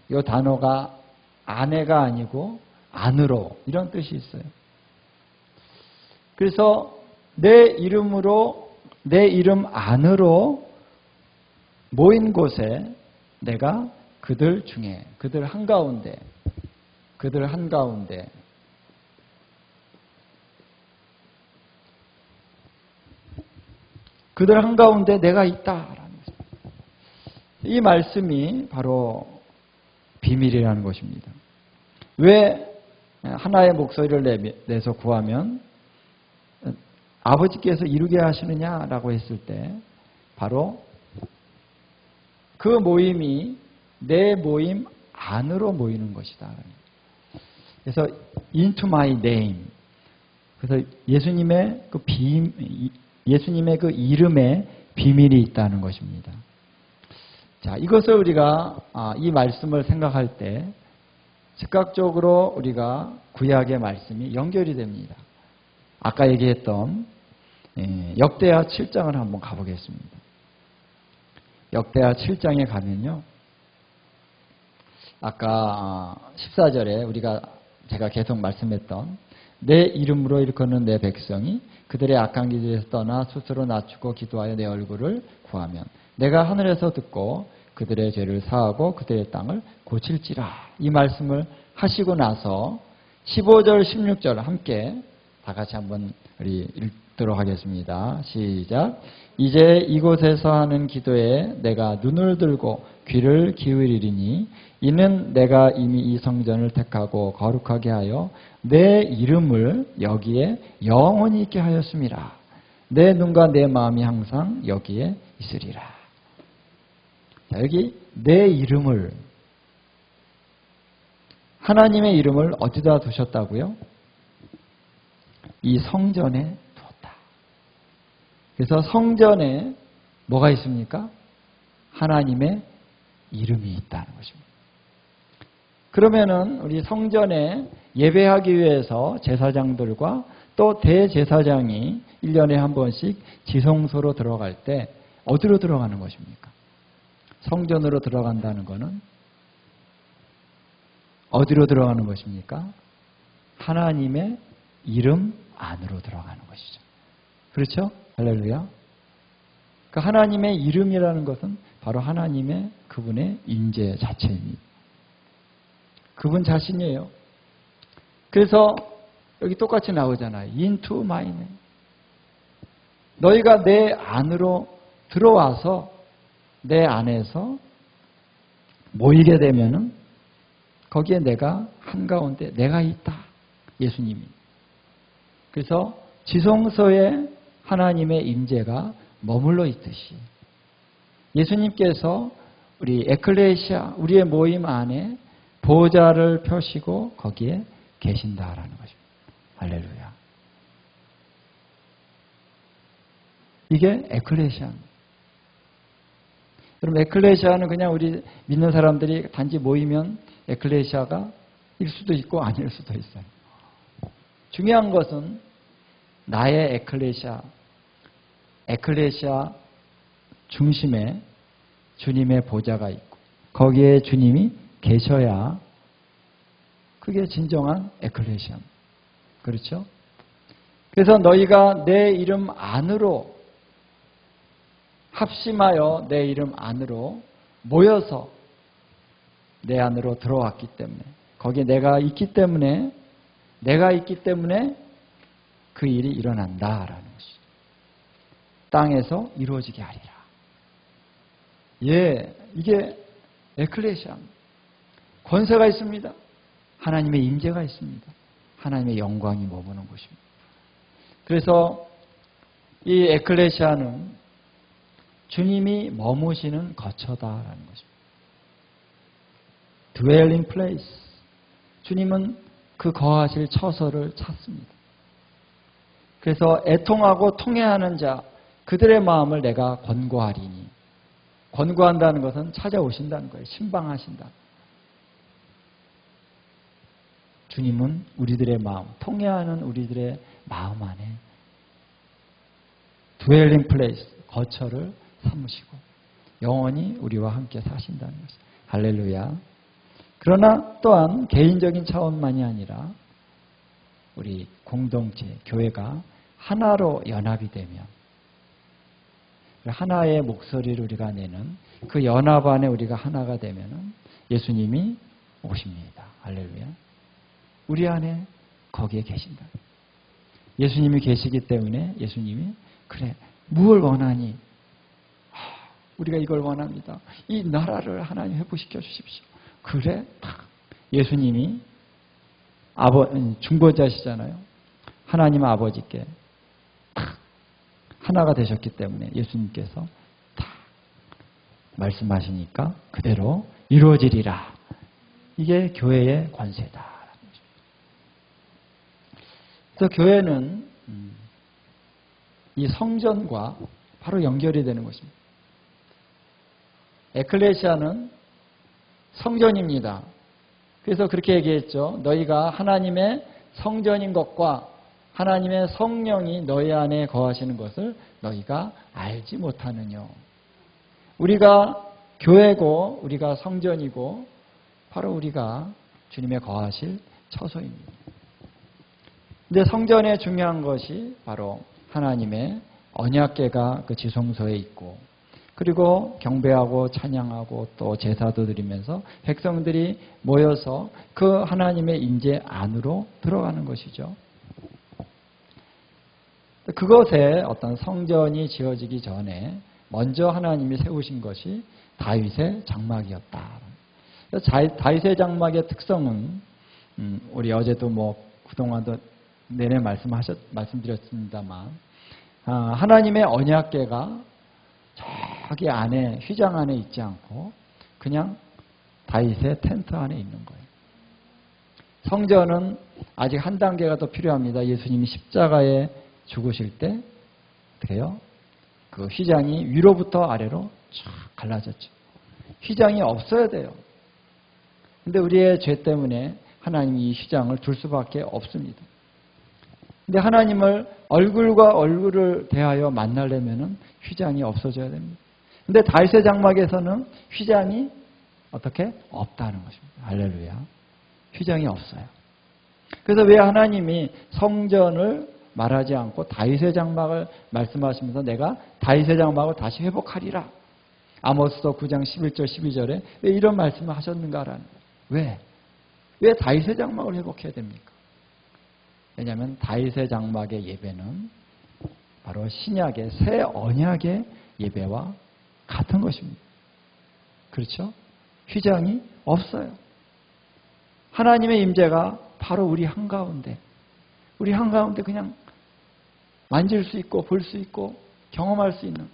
이 단어가 안에가 아니고 안으로 이런 뜻이 있어요. 그래서 내 이름 안으로 모인 곳에 내가 그들 중에 그들 한가운데 내가 있다라는 것입니다. 이 말씀이 바로 비밀이라는 것입니다. 왜 하나의 목소리를 내서 구하면 아버지께서 이루게 하시느냐라고 했을 때 바로 그 모임이 내 모임 안으로 모이는 것이다. 그래서 into my name. 그래서 예수님의 그 이름에 비밀이 있다는 것입니다. 자, 이것을 우리가 이 말씀을 생각할 때 즉각적으로 우리가 구약의 말씀이 연결이 됩니다. 아까 얘기했던 역대하 7장을 한번 가보겠습니다. 역대하 7장에 가면요. 아까 14절에 제가 계속 말씀했던 내 이름으로 일컫는 내 백성이 그들의 악한 길에서 떠나 스스로 낮추고 기도하여 내 얼굴을 구하면 내가 하늘에서 듣고 그들의 죄를 사하고 그들의 땅을 고칠지라. 이 말씀을 하시고 나서 15절 16절 함께 다 같이 한번 우리 읽도록 하겠습니다. 시작. 이제 이곳에서 하는 기도에 내가 눈을 들고 귀를 기울이리니 이는 내가 이미 이 성전을 택하고 거룩하게 하여 내 이름을 여기에 영원히 있게 하였음이라. 내 눈과 내 마음이 항상 여기에 있으리라. 자, 여기 내 이름을, 하나님의 이름을 어디다 두셨다고요? 이 성전에 두었다. 그래서 성전에 뭐가 있습니까? 하나님의 이름이 있다는 것입니다. 그러면은 우리 성전에 예배하기 위해서 제사장들과 또 대제사장이 1년에 한 번씩 지성소로 들어갈 때 어디로 들어가는 것입니까? 성전으로 들어간다는 것은 어디로 들어가는 것입니까? 하나님의 이름 안으로 들어가는 것이죠. 그렇죠? 할렐루야. 그 하나님의 이름이라는 것은 바로 하나님의 그분의 임재 자체입니다. 그분 자신이에요. 그래서 여기 똑같이 나오잖아요. into my name. 너희가 내 안으로 들어와서 내 안에서 모이게 되면은 거기에 내가 한가운데 내가 있다. 예수님이. 그래서 지성소에 하나님의 임재가 머물러 있듯이 예수님께서 우리 에클레시아, 우리의 모임 안에 보좌를 펴시고 거기에 계신다라는 것입니다. 할렐루야. 이게 에클레시아입니다. 여러분, 에클레시아는 그냥 우리 믿는 사람들이 단지 모이면 에클레시아가 일 수도 있고 아닐 수도 있어요. 중요한 것은 나의 에클레시아 중심에 주님의 보좌가 있고 거기에 주님이 계셔야 그게 진정한 에클레시아입니다. 그렇죠? 그래서 너희가 내 이름 안으로 합심하여 내 이름 안으로 모여서 내 안으로 들어왔기 때문에 거기에 내가 있기 때문에 그 일이 일어난다라는 것이죠. 땅에서 이루어지게 하리라. 예, 이게 에클레시아입니다. 권세가 있습니다. 하나님의 임재가 있습니다. 하나님의 영광이 머무는 곳입니다. 그래서 이 에클레시아는 주님이 머무시는 거처다라는 것입니다. dwelling place. 주님은 그 거하실 처소를 찾습니다. 그래서 애통하고 통회하는 자 그들의 마음을 내가 권고하리니. 권고한다는 것은 찾아오신다는 거예요. 신방하신다. 주님은 우리들의 마음, 통회하는 우리들의 마음 안에 dwelling place, 거처를 삼으시고 영원히 우리와 함께 사신다는 것입니다. 할렐루야. 그러나 또한 개인적인 차원만이 아니라 우리 공동체, 교회가 하나로 연합이 되면 하나의 목소리를 우리가 내는 그 연합 안에 우리가 하나가 되면 예수님이 오십니다. 할렐루야. 우리 안에 거기에 계신다. 예수님이 계시기 때문에 예수님이 그래 무엇을 원하니? 우리가 이걸 원합니다. 이 나라를 하나님 회복시켜 주십시오. 그래? 예수님이 중보자시잖아요. 하나님 아버지께 하나가 되셨기 때문에 예수님께서 다 말씀하시니까 그대로 이루어지리라. 이게 교회의 권세다. 그래서 교회는 이 성전과 바로 연결이 되는 것입니다. 에클레시아는 성전입니다. 그래서 그렇게 얘기했죠. 너희가 하나님의 성전인 것과 하나님의 성령이 너희 안에 거하시는 것을 너희가 알지 못하느뇨. 우리가 교회고 우리가 성전이고 바로 우리가 주님의 거하실 처소입니다. 근데 성전에 중요한 것이 바로 하나님의 언약궤가 그 지성소에 있고 그리고 경배하고 찬양하고 또 제사도 드리면서 백성들이 모여서 그 하나님의 임재 안으로 들어가는 것이죠. 그것에 어떤 성전이 지어지기 전에 먼저 하나님이 세우신 것이 다윗의 장막이었다. 다윗의 장막의 특성은 우리 어제도 그동안도 내내 말씀드렸습니다만 하나님의 언약궤가 저기 안에 휘장 안에 있지 않고 그냥 다윗의 텐트 안에 있는 거예요. 성전은 아직 한 단계가 더 필요합니다. 예수님이 십자가에 죽으실 때 그래요. 그 휘장이 위로부터 아래로 쫙 갈라졌죠. 휘장이 없어야 돼요. 근데 우리의 죄 때문에 하나님이 이 휘장을 둘 수밖에 없습니다. 근데 하나님을 얼굴과 얼굴을 대하여 만나려면은 휘장이 없어져야 됩니다. 근데 다윗의 장막에서는 휘장이 어떻게? 없다는 것입니다. 할렐루야. 휘장이 없어요. 그래서 왜 하나님이 성전을 말하지 않고 다윗의 장막을 말씀하시면서 내가 다윗의 장막을 다시 회복하리라. 아모스서 9장 11절 12절에 왜 이런 말씀을 하셨는가라는 거예요. 왜 다윗의 장막을 회복해야 됩니까? 왜냐하면 다윗의 장막의 예배는 바로 신약의 새 언약의 예배와 같은 것입니다. 그렇죠? 휘장이 없어요. 하나님의 임재가 바로 우리 한가운데 그냥 만질 수 있고 볼 수 있고 경험할 수 있는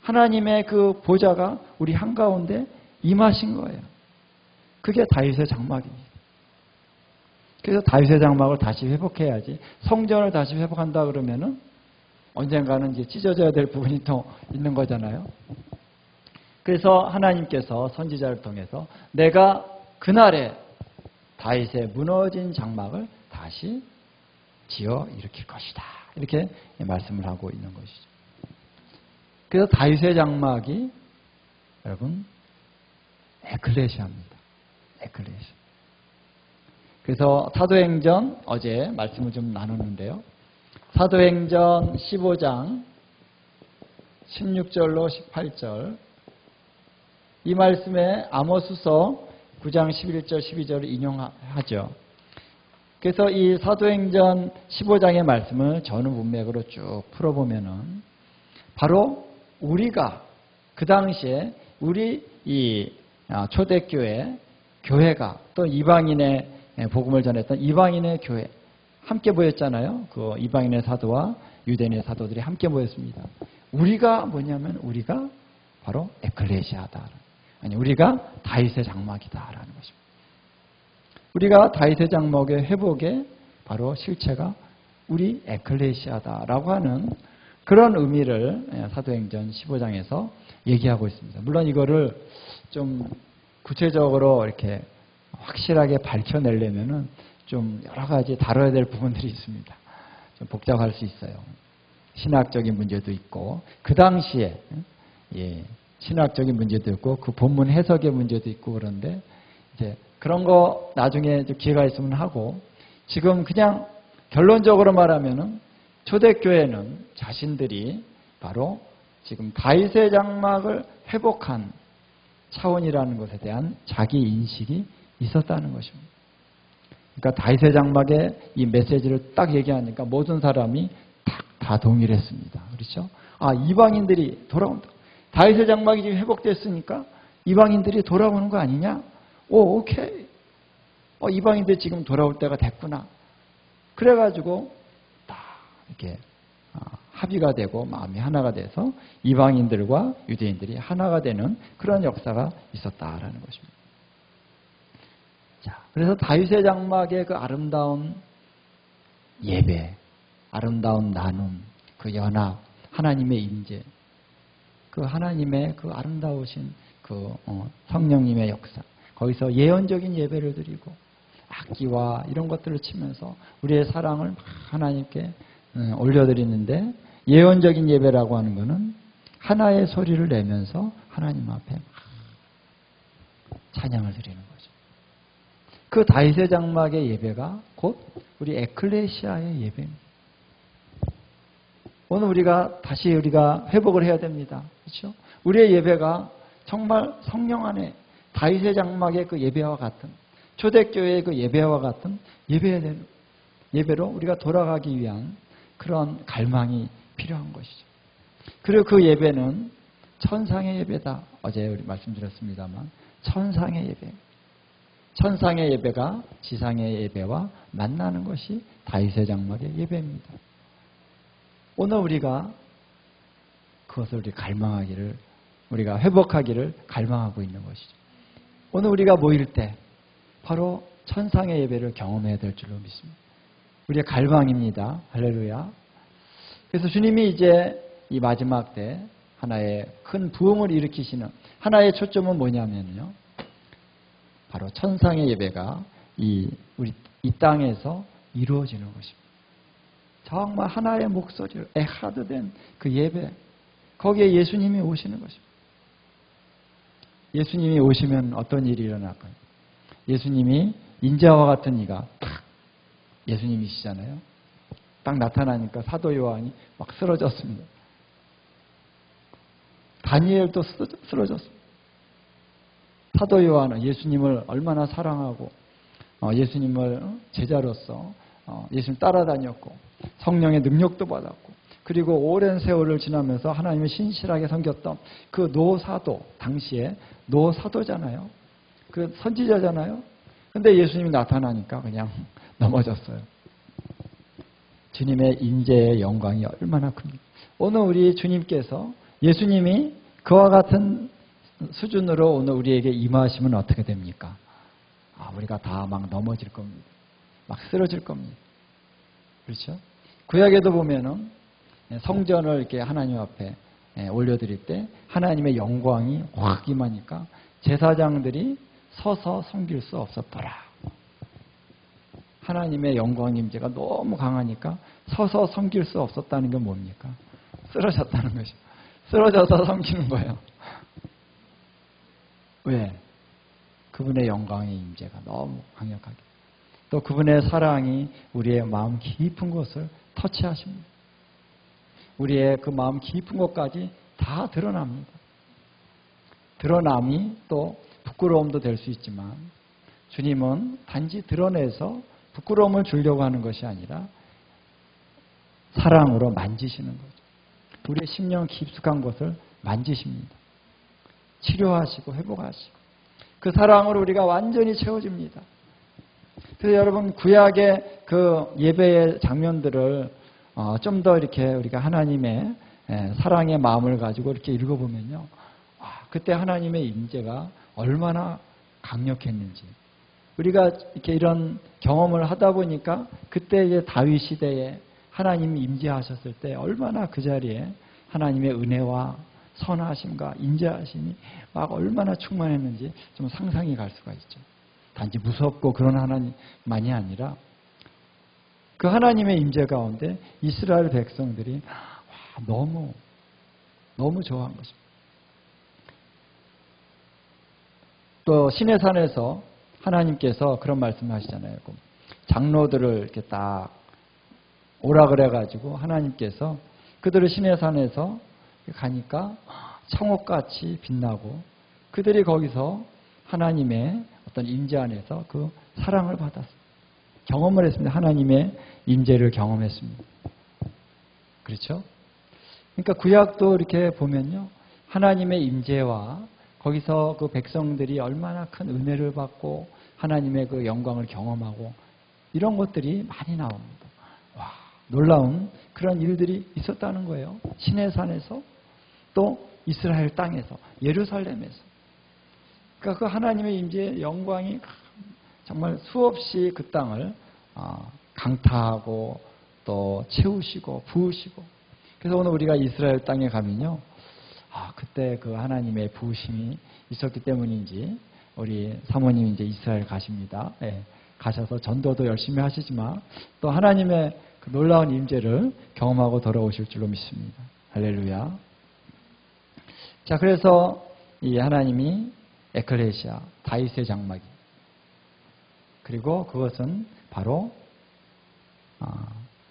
하나님의 그 보좌가 우리 한가운데 임하신 거예요. 그게 다윗의 장막입니다. 그래서 다윗의 장막을 다시 회복해야지 성전을 다시 회복한다 그러면은 언젠가는 이제 찢어져야 될 부분이 또 있는 거잖아요. 그래서 하나님께서 선지자를 통해서 내가 그날에 다윗의 무너진 장막을 다시 지어 일으킬 것이다. 이렇게 말씀을 하고 있는 것이죠. 그래서 다윗의 장막이 여러분 에클레시아입니다. 에클레시아. 그래서 사도행전 어제 말씀을 좀 나눴는데요. 사도행전 15장 16절로 18절 이 말씀에 아모스서 9장 11절 12절을 인용하죠. 그래서 이 사도행전 15장의 말씀을 전후 문맥으로 쭉 풀어보면은 바로 우리가 그 당시에 우리 이 초대교회 교회가 또 이방인의 복음을 전했던 이방인의 교회 함께 모였잖아요. 그 이방인의 사도와 유대인의 사도들이 함께 모였습니다. 우리가 뭐냐면 우리가 바로 에클레시아다. 아니 우리가 다윗의 장막이다라는 것입니다. 우리가 다윗의 장막의 회복의 바로 실체가 우리 에클레시아다라고 하는 그런 의미를 사도행전 15장에서 얘기하고 있습니다. 물론 이거를 좀 구체적으로 이렇게 확실하게 밝혀내려면은 좀 여러 가지 다뤄야 될 부분들이 있습니다. 좀 복잡할 수 있어요. 신학적인 문제도 있고 그 당시에 신학적인 문제도 있고 그 본문 해석의 문제도 있고 그런데 이제 그런 거 나중에 기회가 있으면 하고 지금 그냥 결론적으로 말하면은 초대교회는 자신들이 바로 지금 다윗의 장막을 회복한 차원이라는 것에 대한 자기 인식이 있었다는 것입니다. 그러니까 다윗의 장막의 이 메시지를 딱 얘기하니까 모든 사람이 다 동일했습니다. 그렇죠? 이방인들이 돌아온다. 다윗의 장막이 지금 회복됐으니까 이방인들이 돌아오는 거 아니냐? 오, 오케이. 이방인들이 지금 돌아올 때가 됐구나. 그래가지고 딱 이렇게 합의가 되고 마음이 하나가 돼서 이방인들과 유대인들이 하나가 되는 그런 역사가 있었다라는 것입니다. 자, 그래서 다윗의 장막의 그 아름다운 예배, 아름다운 나눔, 그 연합, 하나님의 임재, 그 하나님의 그 아름다우신 그 성령님의 역사, 거기서 예언적인 예배를 드리고 악기와 이런 것들을 치면서 우리의 사랑을 막 하나님께 올려드리는데, 예언적인 예배라고 하는 것은 하나의 소리를 내면서 하나님 앞에 막 찬양을 드리는 거죠. 그 다윗의 장막의 예배가 곧 우리 에클레시아의 예배입니다. 오늘 우리가 다시 회복을 해야 됩니다. 그렇죠? 우리의 예배가 정말 성령 안에 다윗의 장막의 그 예배와 같은, 초대교회의 그 예배와 같은 예배로 우리가 돌아가기 위한 그런 갈망이 필요한 것이죠. 그리고 그 예배는 천상의 예배다. 어제 우리 말씀드렸습니다만 천상의 예배. 천상의 예배가 지상의 예배와 만나는 것이 다윗의 장막의 예배입니다. 오늘 우리가 그것을 우리가 회복하기를 갈망하고 있는 것이죠. 오늘 우리가 모일 때 바로 천상의 예배를 경험해야 될 줄로 믿습니다. 우리의 갈망입니다. 할렐루야. 그래서 주님이 이제 이 마지막 때 하나의 큰 부흥을 일으키시는 하나의 초점은 뭐냐면요, 바로 천상의 예배가 이 땅에서 이루어지는 것입니다. 정말 하나의 목소리로 에하드된 그 예배, 거기에 예수님이 오시는 것입니다. 예수님이 오시면 어떤 일이 일어날까요? 예수님이 인자와 같은 이가 딱 예수님이시잖아요. 딱 나타나니까 사도 요한이 막 쓰러졌습니다. 다니엘도 쓰러졌습니다. 사도 요한은 예수님을 얼마나 사랑하고 예수님을 제자로서 예수님 따라다녔고 성령의 능력도 받았고, 그리고 오랜 세월을 지나면서 하나님을 신실하게 섬겼던 그 노사도, 당시에 노사도잖아요. 그 선지자잖아요. 근데 예수님이 나타나니까 그냥 넘어졌어요. 주님의 인재의 영광이 얼마나 큽니까? 오늘 우리 주님께서, 예수님이 그와 같은 수준으로 오늘 우리에게 임하시면 어떻게 됩니까? 우리가 다 막 넘어질 겁니다. 막 쓰러질 겁니다. 그렇죠? 구약에도 보면은 성전을 이렇게 하나님 앞에 올려드릴 때 하나님의 영광이 확 임하니까 제사장들이 서서 섬길 수 없었더라. 하나님의 영광 임재가 너무 강하니까 서서 섬길 수 없었다는 게 뭡니까? 쓰러졌다는 것이죠. 쓰러져서 섬기는 거예요. 왜? 그분의 영광의 임재가 너무 강력하게, 또 그분의 사랑이 우리의 마음 깊은 곳을 터치하십니다. 우리의 그 마음 깊은 곳까지 다 드러납니다. 드러남이 또 부끄러움도 될 수 있지만, 주님은 단지 드러내서 부끄러움을 주려고 하는 것이 아니라 사랑으로 만지시는 거죠. 우리의 심령 깊숙한 곳을 만지십니다. 치료하시고 회복하시고 그 사랑으로 우리가 완전히 채워집니다. 그래서 여러분, 구약의 그 예배의 장면들을 좀 더 이렇게 우리가 하나님의 사랑의 마음을 가지고 이렇게 읽어보면요, 그때 하나님의 임재가 얼마나 강력했는지, 우리가 이렇게 이런 경험을 하다 보니까 그때 이제 다윗 시대에 하나님이 임재하셨을 때 얼마나 그 자리에 하나님의 은혜와 선하심과 인자하심이 막 얼마나 충만했는지 좀 상상이 갈 수가 있죠. 단지 무섭고 그런 하나님만이 아니라 그 하나님의 임재 가운데 이스라엘 백성들이 너무 좋아한 것입니다. 또 시내산에서 하나님께서 그런 말씀을 하시잖아요. 장로들을 이렇게 딱 오라 그래가지고 하나님께서 그들을 시내산에서 가니까 청옥같이 빛나고, 그들이 거기서 하나님의 어떤 임재 안에서 그 사랑을 받았습니다. 경험을 했습니다. 하나님의 임재를 경험했습니다. 그렇죠? 그러니까 구약도 이렇게 보면요, 하나님의 임재와 거기서 그 백성들이 얼마나 큰 은혜를 받고 하나님의 그 영광을 경험하고 이런 것들이 많이 나옵니다. 와, 놀라운 그런 일들이 있었다는 거예요. 시내산에서 또 이스라엘 땅에서 예루살렘에서. 그러니까 그 하나님의 임재의 영광이 정말 수없이 그 땅을 강타하고 또 채우시고 부으시고. 그래서 오늘 우리가 이스라엘 땅에 가면요, 그때 그 하나님의 부으심이 있었기 때문인지 우리 사모님 이제 이스라엘 가십니다. 예, 가셔서 전도도 열심히 하시지만 또 하나님의 그 놀라운 임재를 경험하고 돌아오실 줄로 믿습니다. 할렐루야. 자, 그래서 이 하나님이 에클레시아, 다윗의 장막이, 그리고 그것은 바로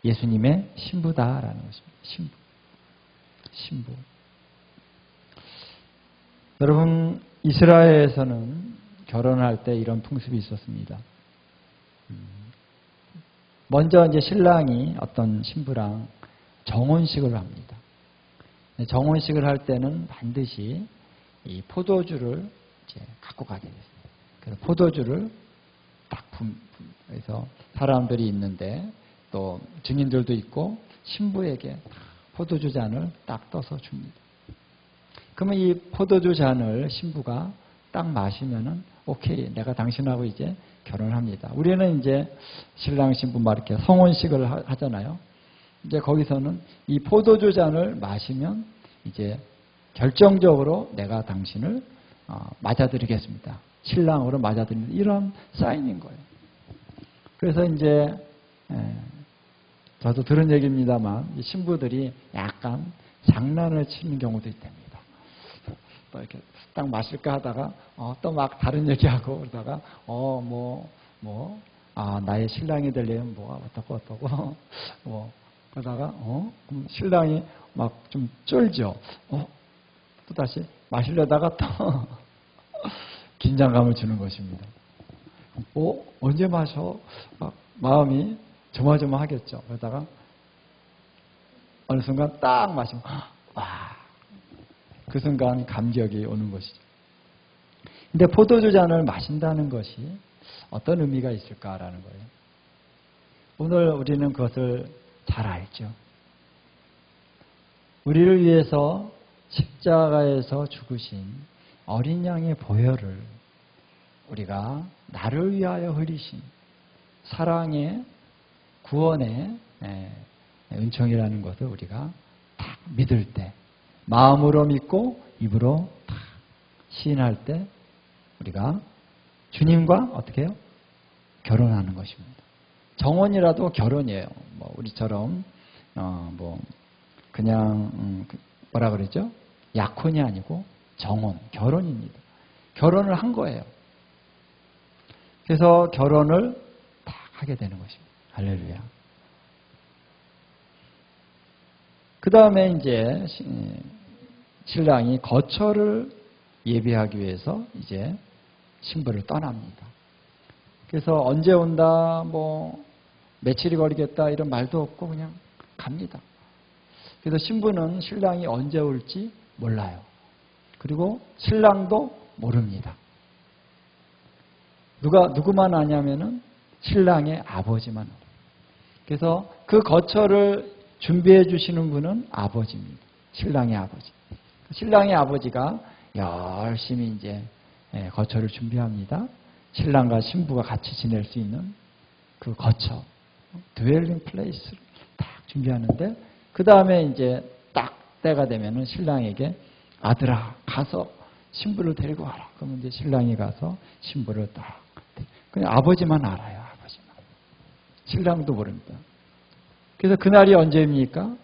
예수님의 신부다라는 것입니다. 신부. 여러분, 이스라엘에서는 결혼할 때 이런 풍습이 있었습니다. 먼저 이제 신랑이 어떤 신부랑 정혼식을 합니다. 정혼식을 할 때는 반드시 이 포도주를 이제 갖고 가게 됐습니다. 그래서 포도주를 딱 그래서 사람들이 있는데 또 증인들도 있고 신부에게 포도주 잔을 딱 떠서 줍니다. 그러면 이 포도주 잔을 신부가 딱 마시면은 오케이, 내가 당신하고 이제 결혼합니다. 우리는 이제 신랑 신부 막 이렇게 성혼식을 하잖아요. 이제 거기서는 이 포도주 잔을 마시면 이제 결정적으로 내가 당신을 맞아들이겠습니다. 신랑으로 맞아들이는 이런 사인인 거예요. 그래서 이제 저도 들은 얘기입니다만 신부들이 약간 장난을 치는 경우도 있답니다. 또 이렇게 딱 마실까 하다가 또 막 다른 얘기하고 그러다가 나의 신랑이 되려면 뭐가 어떻고 그러다가 그럼 신랑이 막 좀 쫄죠. 또 다시 마시려다가 또 긴장감을 주는 것입니다. 언제 마셔? 막 마음이 조마조마하겠죠. 그러다가 어느 순간 딱 마시면 그 순간 감격이 오는 것이죠. 근데 포도주 잔을 마신다는 것이 어떤 의미가 있을까라는 거예요. 오늘 우리는 그것을 잘 알죠. 우리를 위해서 십자가에서 죽으신 어린 양의 보혈을 우리가 나를 위하여 흘리신 사랑의 구원의 은총이라는 것을 우리가 딱 믿을 때, 마음으로 믿고 입으로 딱 시인할 때 우리가 주님과 어떻게 해요? 결혼하는 것입니다. 정혼이라도 결혼이에요. 우리처럼 그냥 뭐라 그러죠? 약혼이 아니고 정혼, 결혼입니다. 결혼을 한 거예요. 그래서 결혼을 딱 하게 되는 것입니다. 할렐루야. 그 다음에 이제 신랑이 거처를 예비하기 위해서 이제 신부를 떠납니다. 그래서 언제 온다, 며칠이 걸리겠다 이런 말도 없고 그냥 갑니다. 그래서 신부는 신랑이 언제 올지 몰라요. 그리고 신랑도 모릅니다. 누구만 아냐면은 신랑의 아버지만 알아요. 그래서 그 거처를 준비해 주시는 분은 아버지입니다. 신랑의 아버지. 신랑의 아버지가 열심히 이제 거처를 준비합니다. 신랑과 신부가 같이 지낼 수 있는 그 거처, 드웰링 플레이스를 딱 준비하는데 그 다음에 이제 딱 때가 되면은 신랑에게 아들아 가서 신부를 데리고 와라. 그러면 이제 신랑이 가서 신부를 딱 그냥 아버지만 알아요. 아버지만. 신랑도 모릅니다. 그래서 그날이 언제입니까?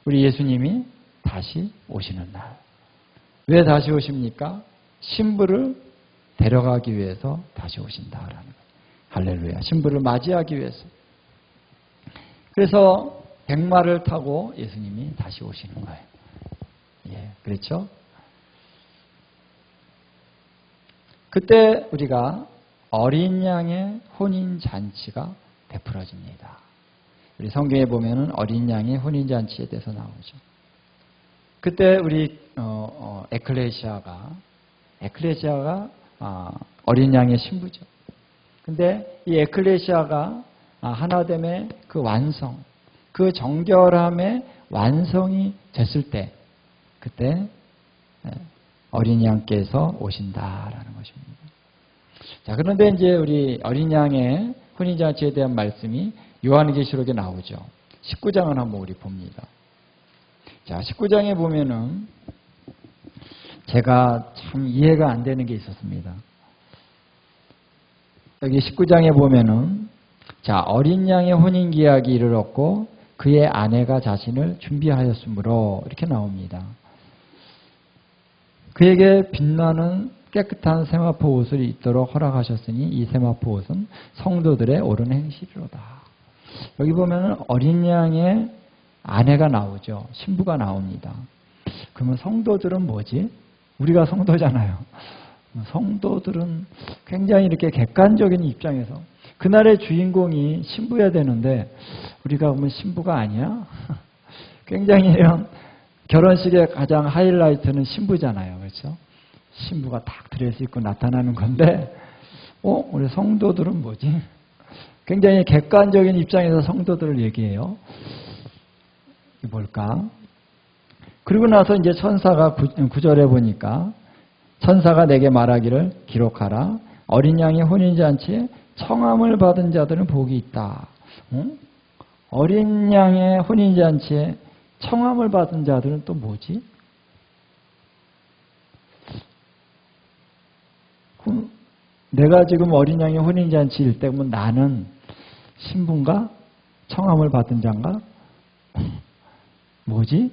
우리 예수님이 다시 오시는 날. 왜 다시 오십니까? 신부를 데려가기 위해서 다시 오신다라는 거예요. 할렐루야. 신부를 맞이하기 위해서. 그래서 백마를 타고 예수님이 다시 오시는 거예요. 예, 그렇죠? 그때 우리가 어린 양의 혼인 잔치가 베풀어집니다. 우리 성경에 보면은 어린 양의 혼인 잔치에 대해서 나오죠. 그때 우리 에클레시아가 어린 양의 신부죠. 근데 이 에클레시아가 하나됨의 그 완성, 그 정결함의 완성이 됐을 때, 그때 어린 양께서 오신다라는 것입니다. 자, 그런데 이제 우리 어린 양의 혼인잔치에 대한 말씀이 요한계시록에 나오죠. 19장을 한번 우리 봅니다. 자, 19장에 보면은 제가 참 이해가 안 되는 게 있었습니다. 여기 19장에 보면은 자, 어린 양의 혼인 기약이 이르렀고 그의 아내가 자신을 준비하였으므로 이렇게 나옵니다. 그에게 빛나는 깨끗한 세마포 옷을 입도록 허락하셨으니 이 세마포 옷은 성도들의 옳은 행실이로다. 여기 보면은 어린 양의 아내가 나오죠. 신부가 나옵니다. 그러면 성도들은 뭐지? 우리가 성도잖아요. 성도들은 굉장히 이렇게 객관적인 입장에서 그날의 주인공이 신부여야 되는데 우리가 보면 신부가 아니야? 굉장히 이런 결혼식의 가장 하이라이트는 신부잖아요. 그렇죠? 신부가 딱 드레스 입고 나타나는 건데 우리 성도들은 뭐지? 굉장히 객관적인 입장에서 성도들을 얘기해요. 이게 뭘까? 그리고 나서 이제 천사가 9절에 보니까 천사가 내게 말하기를 기록하라. 어린 양의 혼인잔치에 청함을 받은 자들은 복이 있다. 응? 어린 양의 혼인잔치에 청함을 받은 자들은 또 뭐지? 내가 지금 어린 양의 혼인잔치일 때면 나는 신부인가? 청함을 받은 자인가? 뭐지?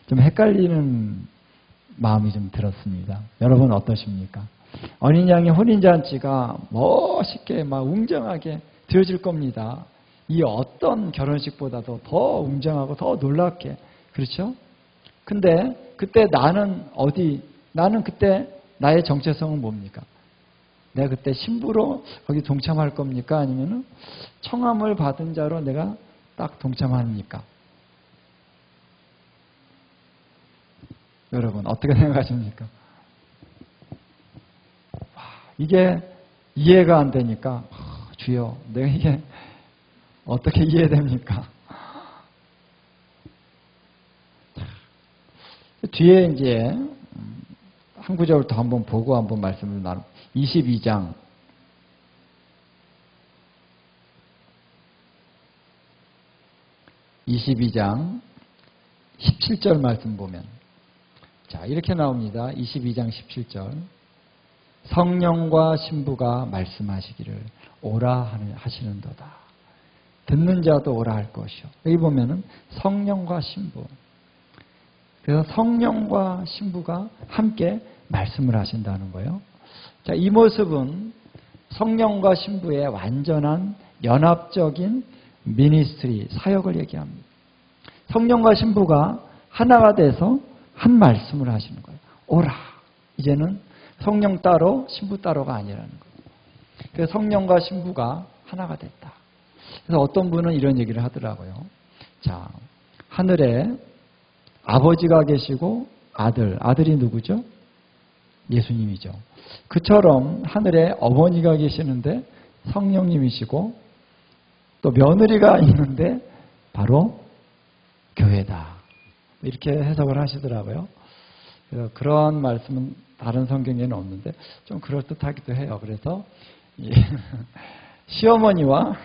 좀 헷갈리는 마음이 좀 들었습니다. 여러분 어떠십니까? 어린 양의 혼인잔치가 멋있게 막 웅장하게 되어질 겁니다. 이 어떤 결혼식보다도 더 웅장하고 더 놀랍게. 그렇죠? 근데 그때 나는 그때 나의 정체성은 뭡니까? 내가 그때 신부로 거기 동참할 겁니까? 아니면은 청함을 받은 자로 내가 딱 동참합니까? 여러분 어떻게 생각하십니까? 이게 이해가 안 되니까 주여 내가 이게 어떻게 이해됩니까? 뒤에 이제 한 구절을 더 한번 보고 한번 말씀을 나누. 22장 17절 말씀 보면 자 이렇게 나옵니다. 22장 17절 성령과 신부가 말씀하시기를 오라 하시는도다. 듣는 자도 오라 할 것이요. 여기 보면은 성령과 신부. 그래서 성령과 신부가 함께 말씀을 하신다는 거예요. 자, 이 모습은 성령과 신부의 완전한 연합적인 미니스트리, 사역을 얘기합니다. 성령과 신부가 하나가 돼서 한 말씀을 하시는 거예요. 오라. 이제는 성령 따로 신부 따로가 아니라는 거예요. 그래서 성령과 신부가 하나가 됐다. 그래서 어떤 분은 이런 얘기를 하더라고요. 자, 하늘에 아버지가 계시고 아들이 누구죠? 예수님이죠. 그처럼 하늘에 어머니가 계시는데 성령님이시고 또 며느리가 있는데 바로 교회다. 이렇게 해석을 하시더라고요. 그래서 그런 말씀은 다른 성경에는 없는데 좀 그럴듯하기도 해요. 그래서 시어머니와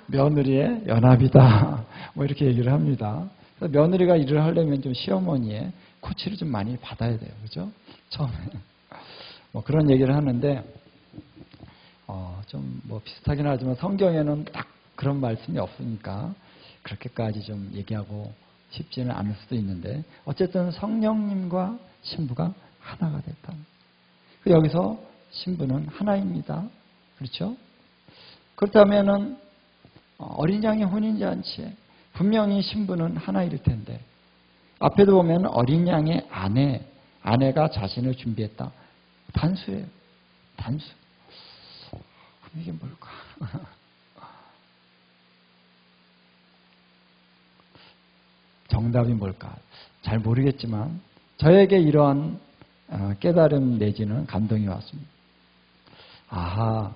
며느리의 연합이다. 뭐 이렇게 얘기를 합니다. 그래서 며느리가 일을 하려면 좀 시어머니의 코치를 좀 많이 받아야 돼요. 그죠? 처음에. 뭐 그런 얘기를 하는데, 좀 뭐 비슷하긴 하지만 성경에는 딱 그런 말씀이 없으니까 그렇게까지 좀 얘기하고 쉽지는 않을 수도 있는데, 어쨌든 성령님과 신부가 하나가 됐다. 여기서 신부는 하나입니다. 그렇죠? 그렇다면은 어린 양의 혼인잔치에 분명히 신부는 하나일 텐데 앞에도 보면 어린 양의 아내가 자신을 준비했다. 단수예요. 단수. 그럼 이게 뭘까? 정답이 뭘까? 잘 모르겠지만 저에게 이러한 깨달음 내지는 감동이 왔습니다. 아하,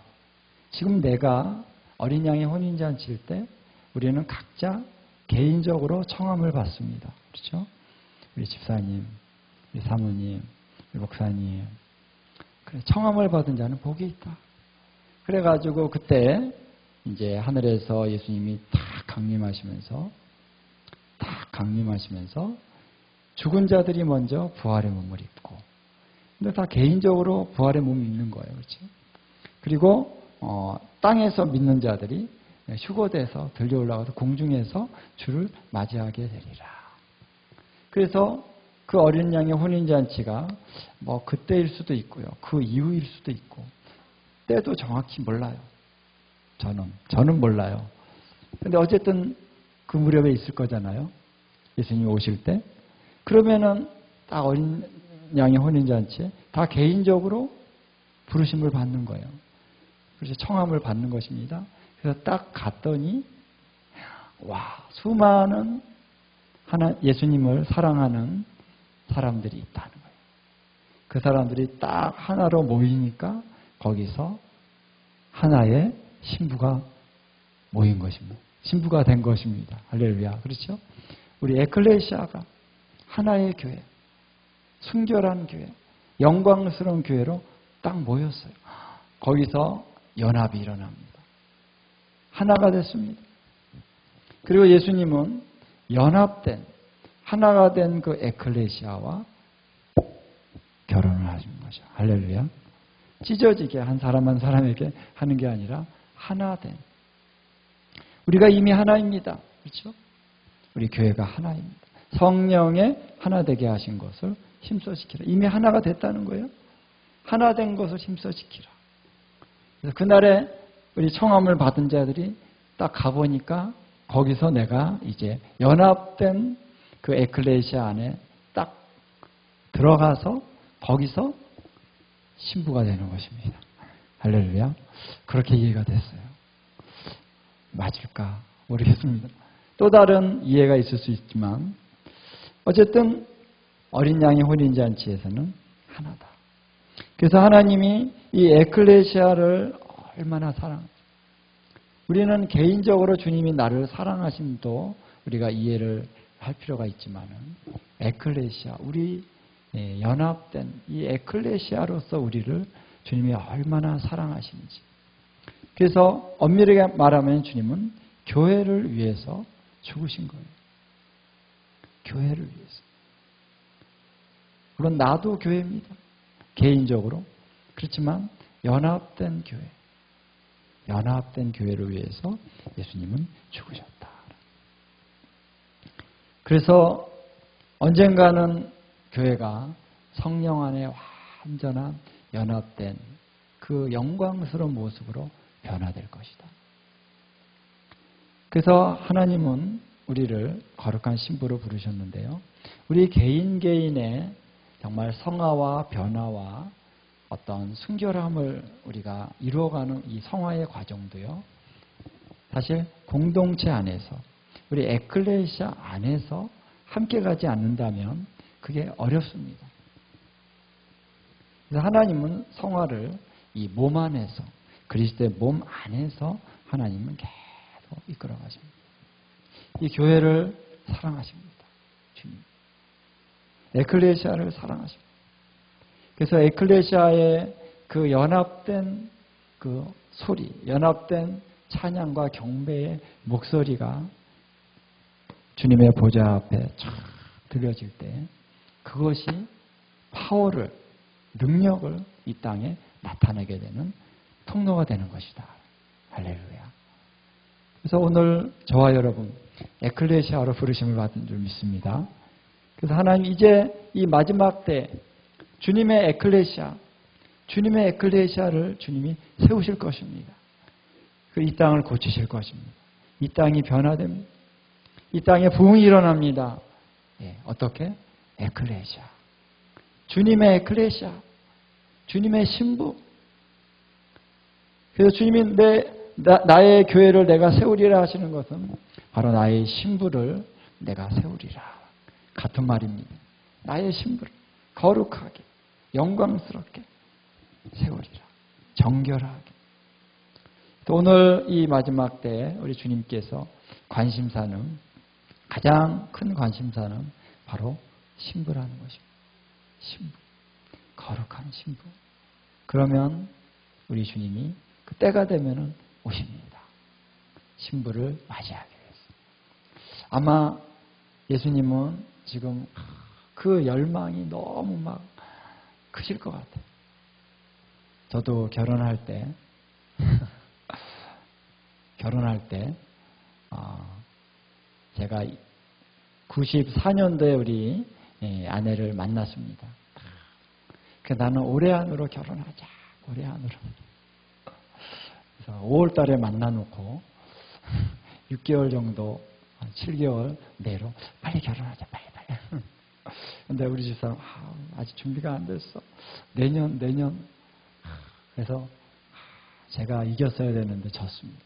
지금 내가 어린 양의 혼인잔치일 때 우리는 각자 개인적으로 청함을 받습니다. 그렇죠? 우리 집사님, 우리 사모님, 우리 목사님. 그래, 청함을 받은 자는 복이 있다. 그래가지고 그때 이제 하늘에서 예수님이 딱 강림하시면서 죽은 자들이 먼저 부활의 몸을 입고, 근데 다 개인적으로 부활의 몸이 있는 거예요. 그렇죠? 그리고 땅에서 믿는 자들이 휴거돼서 들려 올라가서 공중에서 주를 맞이하게 되리라. 그래서 그 어린 양의 혼인잔치가 뭐 그때일 수도 있고요. 그 이후일 수도 있고, 때도 정확히 몰라요. 저는 몰라요. 근데 어쨌든 그 무렵에 있을 거잖아요. 예수님이 오실 때. 그러면은 딱 어린 양의 혼인잔치에 다 개인적으로 부르심을 받는 거예요. 그래서 청함을 받는 것입니다. 그래서 딱 갔더니 와, 수많은 예수님을 사랑하는 사람들이 있다는 거예요. 그 사람들이 딱 하나로 모이니까 거기서 하나의 신부가 모인 것입니다. 신부가 된 것입니다. 할렐루야. 그렇죠? 우리 에클레시아가 하나의 교회, 순결한 교회, 영광스러운 교회로 딱 모였어요. 거기서 연합이 일어납니다. 하나가 됐습니다. 그리고 예수님은 연합된, 하나가 된 그 에클레시아와 결혼을 하신 거죠. 할렐루야. 찢어지게 한 사람 한 사람에게 하는 게 아니라 하나 된. 우리가 이미 하나입니다. 그렇죠? 우리 교회가 하나입니다. 성령의 하나 되게 하신 것을 힘써 지키라. 이미 하나가 됐다는 거예요. 하나 된 것을 힘써 지키라. 그래서 그날에 우리 청함을 받은 자들이 딱 가보니까 거기서 내가 이제 연합된 그 에클레시아 안에 딱 들어가서 거기서 신부가 되는 것입니다. 할렐루야. 그렇게 이해가 됐어요. 맞을까 모르겠습니다. 또 다른 이해가 있을 수 있지만 어쨌든 어린 양의 혼인잔치에서는 하나다. 그래서 하나님이 이 에클레시아를 얼마나 사랑하죠. 우리는 개인적으로 주님이 나를 사랑하심도 우리가 이해를 할 필요가 있지만은 에클레시아, 우리 연합된 이 에클레시아로서 우리를 주님이 얼마나 사랑하시는지. 그래서 엄밀하게 말하면 주님은 교회를 위해서 죽으신 거예요. 교회를 위해서. 물론 나도 교회입니다. 개인적으로. 그렇지만 연합된 교회. 연합된 교회를 위해서 예수님은 죽으셨다. 그래서 언젠가는 교회가 성령 안에 완전한 연합된 그 영광스러운 모습으로 변화될 것이다. 그래서 하나님은 우리를 거룩한 신부로 부르셨는데요. 우리 개인의 정말 성화와 변화와 어떤 순결함을 우리가 이루어가는 이 성화의 과정도요. 사실 공동체 안에서 우리 에클레시아 안에서 함께 가지 않는다면 그게 어렵습니다. 그래서 하나님은 성화를 이 몸 안에서 그리스도의 몸 안에서 하나님은 계속 이끌어 가십니다. 이 교회를 사랑하십니다. 주님. 에클레시아를 사랑하십니다. 그래서 에클레시아의 그 연합된 그 소리, 연합된 찬양과 경배의 목소리가 주님의 보좌 앞에 쫙 들려질 때 그것이 파워를, 능력을 이 땅에 나타내게 되는 통로가 되는 것이다. 할렐루야. 그래서 오늘 저와 여러분 에클레시아로 부르심을 받은 줄 믿습니다. 그래서 하나님 이제 이 마지막 때 주님의 에클레시아를 주님이 세우실 것입니다. 이 땅을 고치실 것입니다. 이 땅이 변화됩니다. 이 땅에 부흥이 일어납니다. 예, 어떻게? 에클레시아. 주님의 에클레시아. 주님의 신부. 그래서 주님이 나의 교회를 내가 세우리라 하시는 것은 바로 나의 신부를 내가 세우리라. 같은 말입니다. 나의 신부를. 거룩하게, 영광스럽게 세우리라. 정결하게. 또 오늘 이 마지막 때에 우리 주님께서 관심사는, 가장 큰 관심사는 바로 신부라는 것입니다. 신부. 거룩한 신부. 그러면 우리 주님이 그 때가 되면은 오십니다. 신부를 맞이하기 위해서. 아마 예수님은 지금 그 열망이 너무 막 크실 것 같아요. 저도 결혼할 때 제가 94년도에 우리 아내를 만났습니다. 그래서 나는 올해 안으로 결혼하자. 올해 안으로. 그래서 5월 달에 만나놓고 6개월 정도, 7개월 내로 빨리 결혼하자. 빨리. 근데 우리 집사람 아직 준비가 안 됐어. 내년. 그래서 제가 이겼어야 되는데 졌습니다.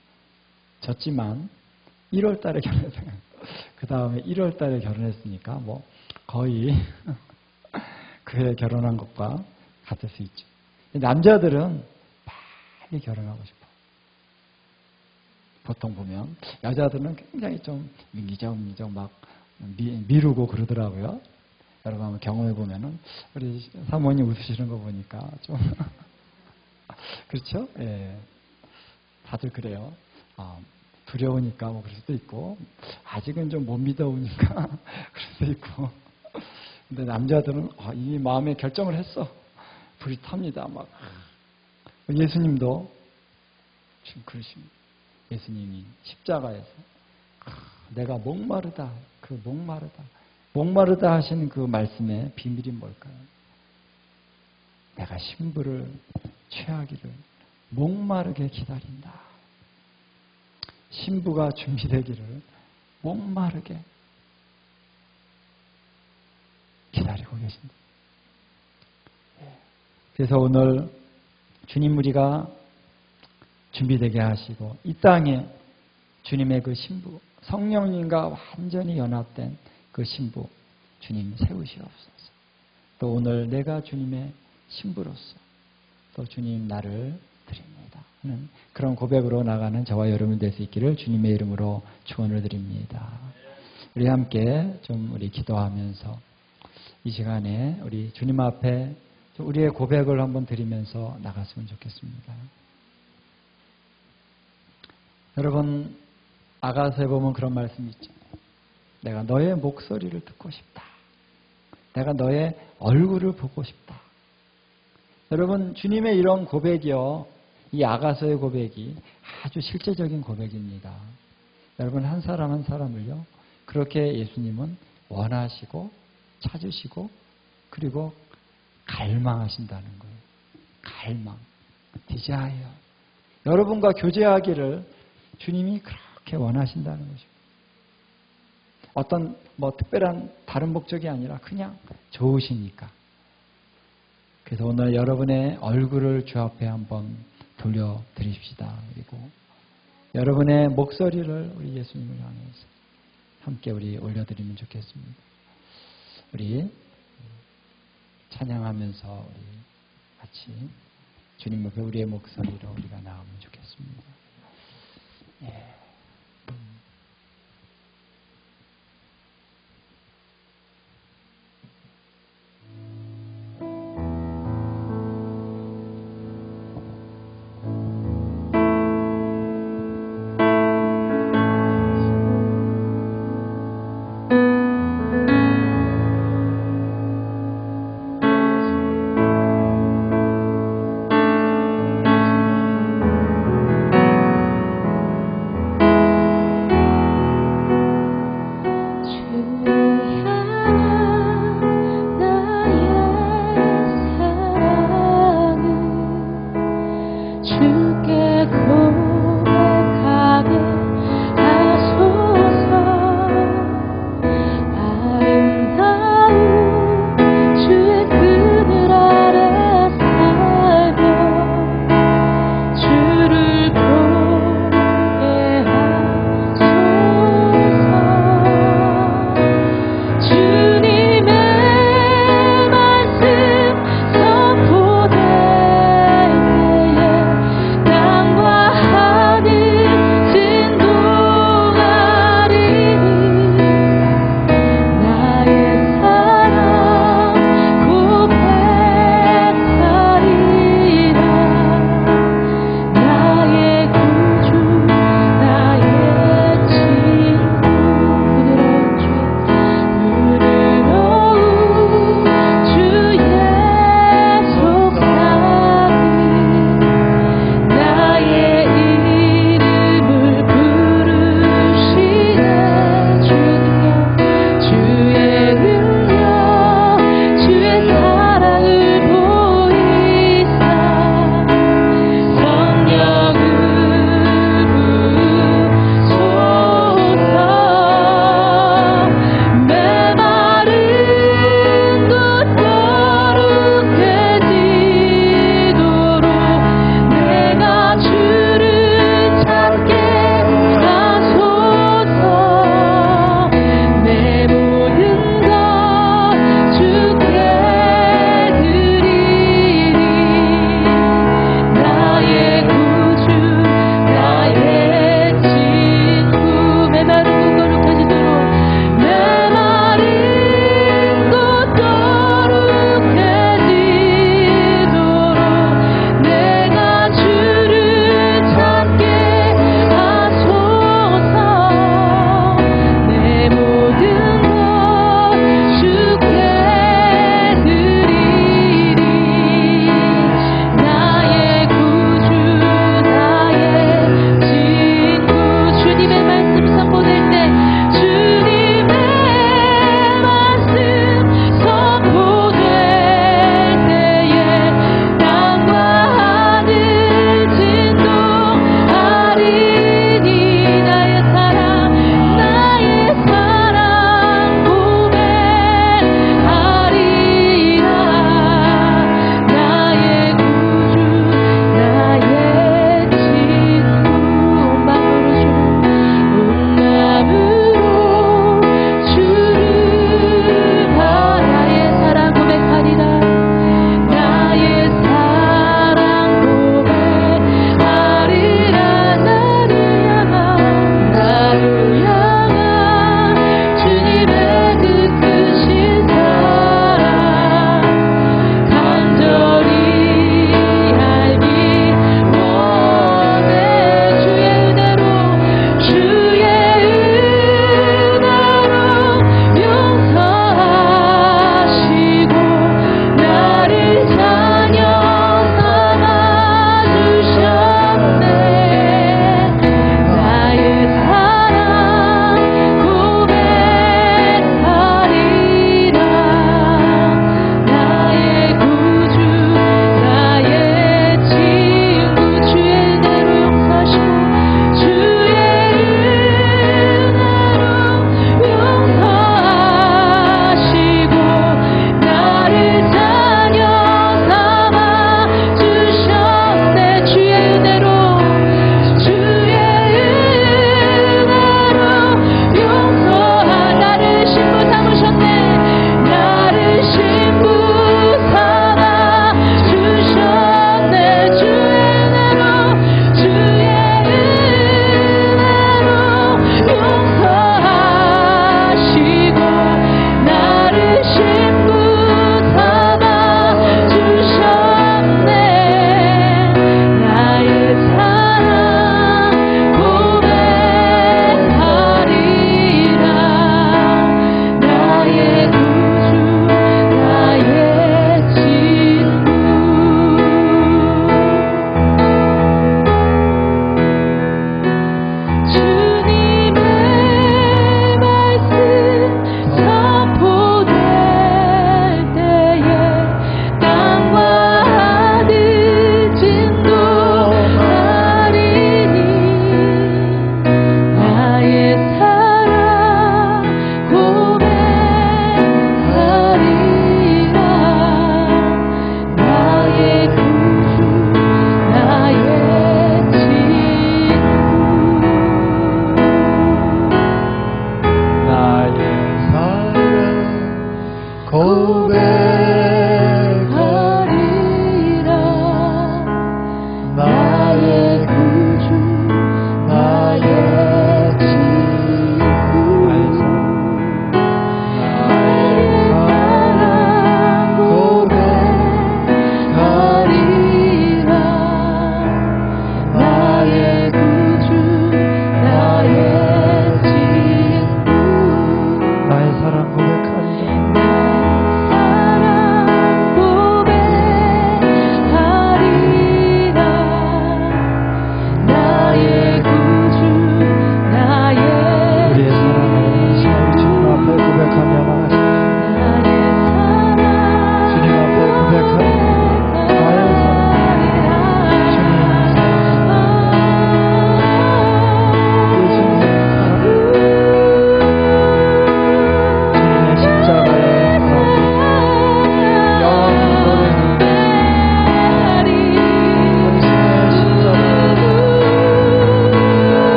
졌지만 1월 달에 결혼했어요. 그 다음에 1월 달에 결혼했으니까 뭐 거의 그해 결혼한 것과 같을 수 있죠. 남자들은 빨리 결혼하고 싶어. 보통 보면 여자들은 굉장히 좀 민기적 막 미루고 그러더라고요. 여러분 한번 경험해 보면은 우리 사모님 웃으시는 거 보니까 좀 그렇죠? 예. 다들 그래요. 두려우니까 뭐 그럴 수도 있고, 아직은 좀 못 믿어오니까 그럴 수도 있고. 근데 남자들은 이미 마음에 결정을 했어. 불이 탑니다. 막. 예수님도 지금 그러십니다. 예수님이 십자가에서 내가 목마르다. 그 목마르다 하신 그 말씀의 비밀이 뭘까요? 내가 신부를 취하기를 목마르게 기다린다. 신부가 준비되기를 목마르게 기다리고 계신다. 그래서 오늘 주님 우리가 준비되게 하시고 이 땅에 주님의 그 신부, 성령님과 완전히 연합된 그 신부 주님 세우시옵소서. 또 오늘 내가 주님의 신부로서 또 주님 나를 드립니다 하는 그런 고백으로 나가는 저와 여러분 될 수 있기를 주님의 이름으로 축원을 드립니다. 우리 함께 좀 우리 기도하면서 이 시간에 우리 주님 앞에 우리의 고백을 한번 드리면서 나갔으면 좋겠습니다. 여러분 아가서에 보면 그런 말씀이 있죠. 내가 너의 목소리를 듣고 싶다. 내가 너의 얼굴을 보고 싶다. 여러분 주님의 이런 고백이요, 이 아가서의 고백이 아주 실제적인 고백입니다. 여러분 한 사람 한 사람을요 그렇게 예수님은 원하시고 찾으시고 그리고 갈망하신다는 거예요. 갈망, 디자이어. 여러분과 교제하기를 주님이 그렇게 원하신다는 거죠. 어떤 특별한 다른 목적이 아니라 그냥 좋으시니까. 그래서 오늘 여러분의 얼굴을 주 앞에 한번 돌려드립시다. 그리고 여러분의 목소리를 우리 예수님을 향해서 함께 우리 올려드리면 좋겠습니다. 우리 찬양하면서 우리 같이 주님 앞에 우리의 목소리로 우리가 나오면 좋겠습니다. 예.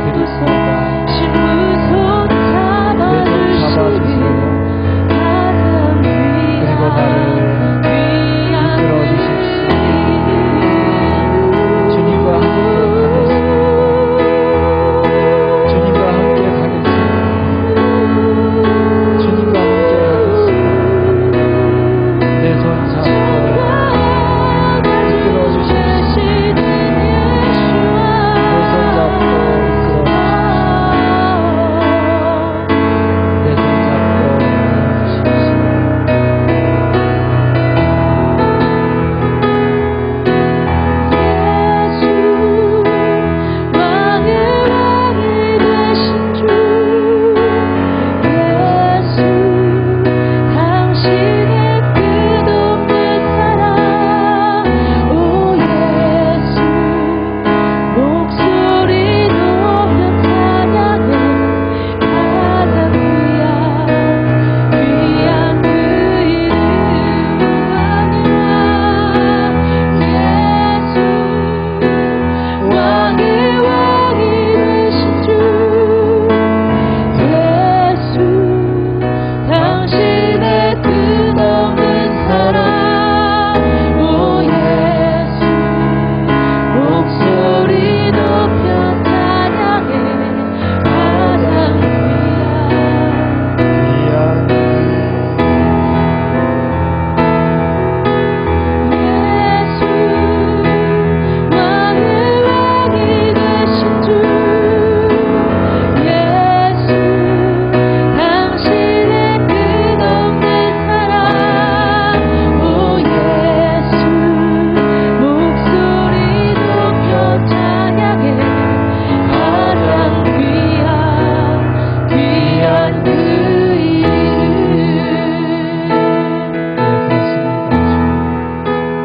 드립니다. 신부손 잡아주시고 그리고 나를 이끌어 주십시오. 주님과 함께 가겠습니다. 주님과 함께 가겠습니다. 주님과 함께 가겠습니다. 내 손 잡고 이끌어 주십시오. 내 손 잡고 이끌어 주십시오. 내 손 잡고 주십시오.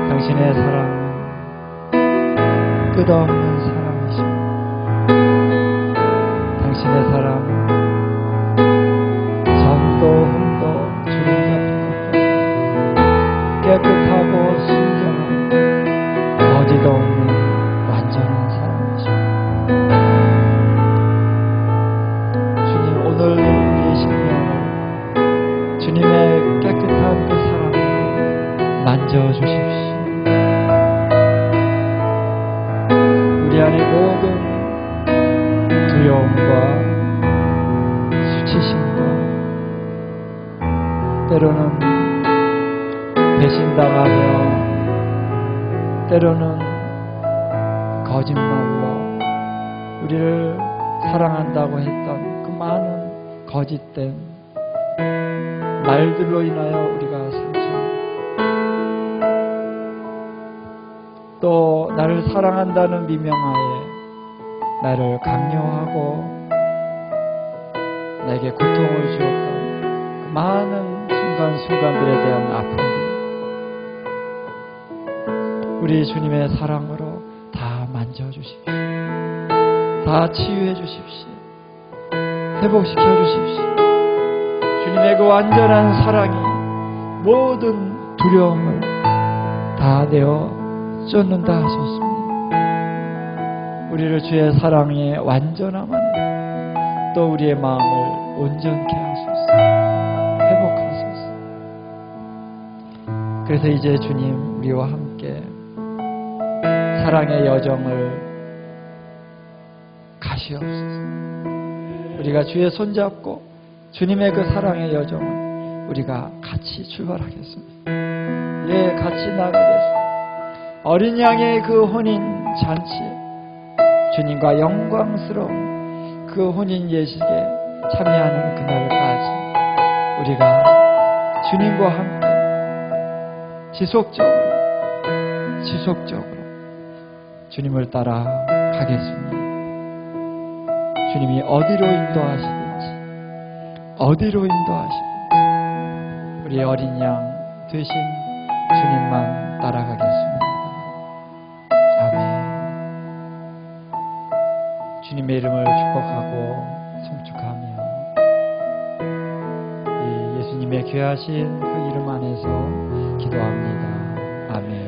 당신의 사랑은 끝없는 사랑이십니다. 당신의 사랑은 점도 흠도 주름 잡힌 것 깨끗하고 순결하고 거짓 없는 완전한 사랑이십니다. 주님, 오늘 우리 심령을 주님의 깨끗한 그 사랑으로 만져주십시오. 우리 안에 모든 두려움과 수치심과 때로는 배신당하며 때로는 거짓말로 우리를 사랑한다고 했던 그 많은 거짓된 말들로 인하여 우리가 상처, 또 나를 사랑한다는 미명하에 나를 강요하고 내게 고통을 주었던 그 많은 순간순간들에 대한 아픔들, 우리 주님의 사랑으로 다 만져주십시오. 다 치유해 주십시오. 회복시켜 주십시오. 주님의 그 완전한 사랑이 모든 두려움을 다 내어 쫓는다 하셨습니다. 우리를 주의 사랑의 완전함 안에 또 우리의 마음을 온전케 하소서. 회복하소서. 그래서 이제 주님, 우리와 함께 사랑의 여정을 가시옵소서. 우리가 주의 손잡고 주님의 그 사랑의 여정을 우리가 같이 출발하겠습니다. 예, 같이 나가겠습니다. 어린 양의 그 혼인 잔치에 주님과 영광스러운 그 혼인 예식에 참여하는 그날까지 우리가 주님과 함께 지속적으로 주님을 따라 가겠습니다. 주님이 어디로 인도하시든지 우리 어린 양 되신 주님만 따라가겠습니다. 주님의 이름을 축복하고 송축하며 이 예수님의 귀하신 그 이름 안에서 기도합니다. 아멘.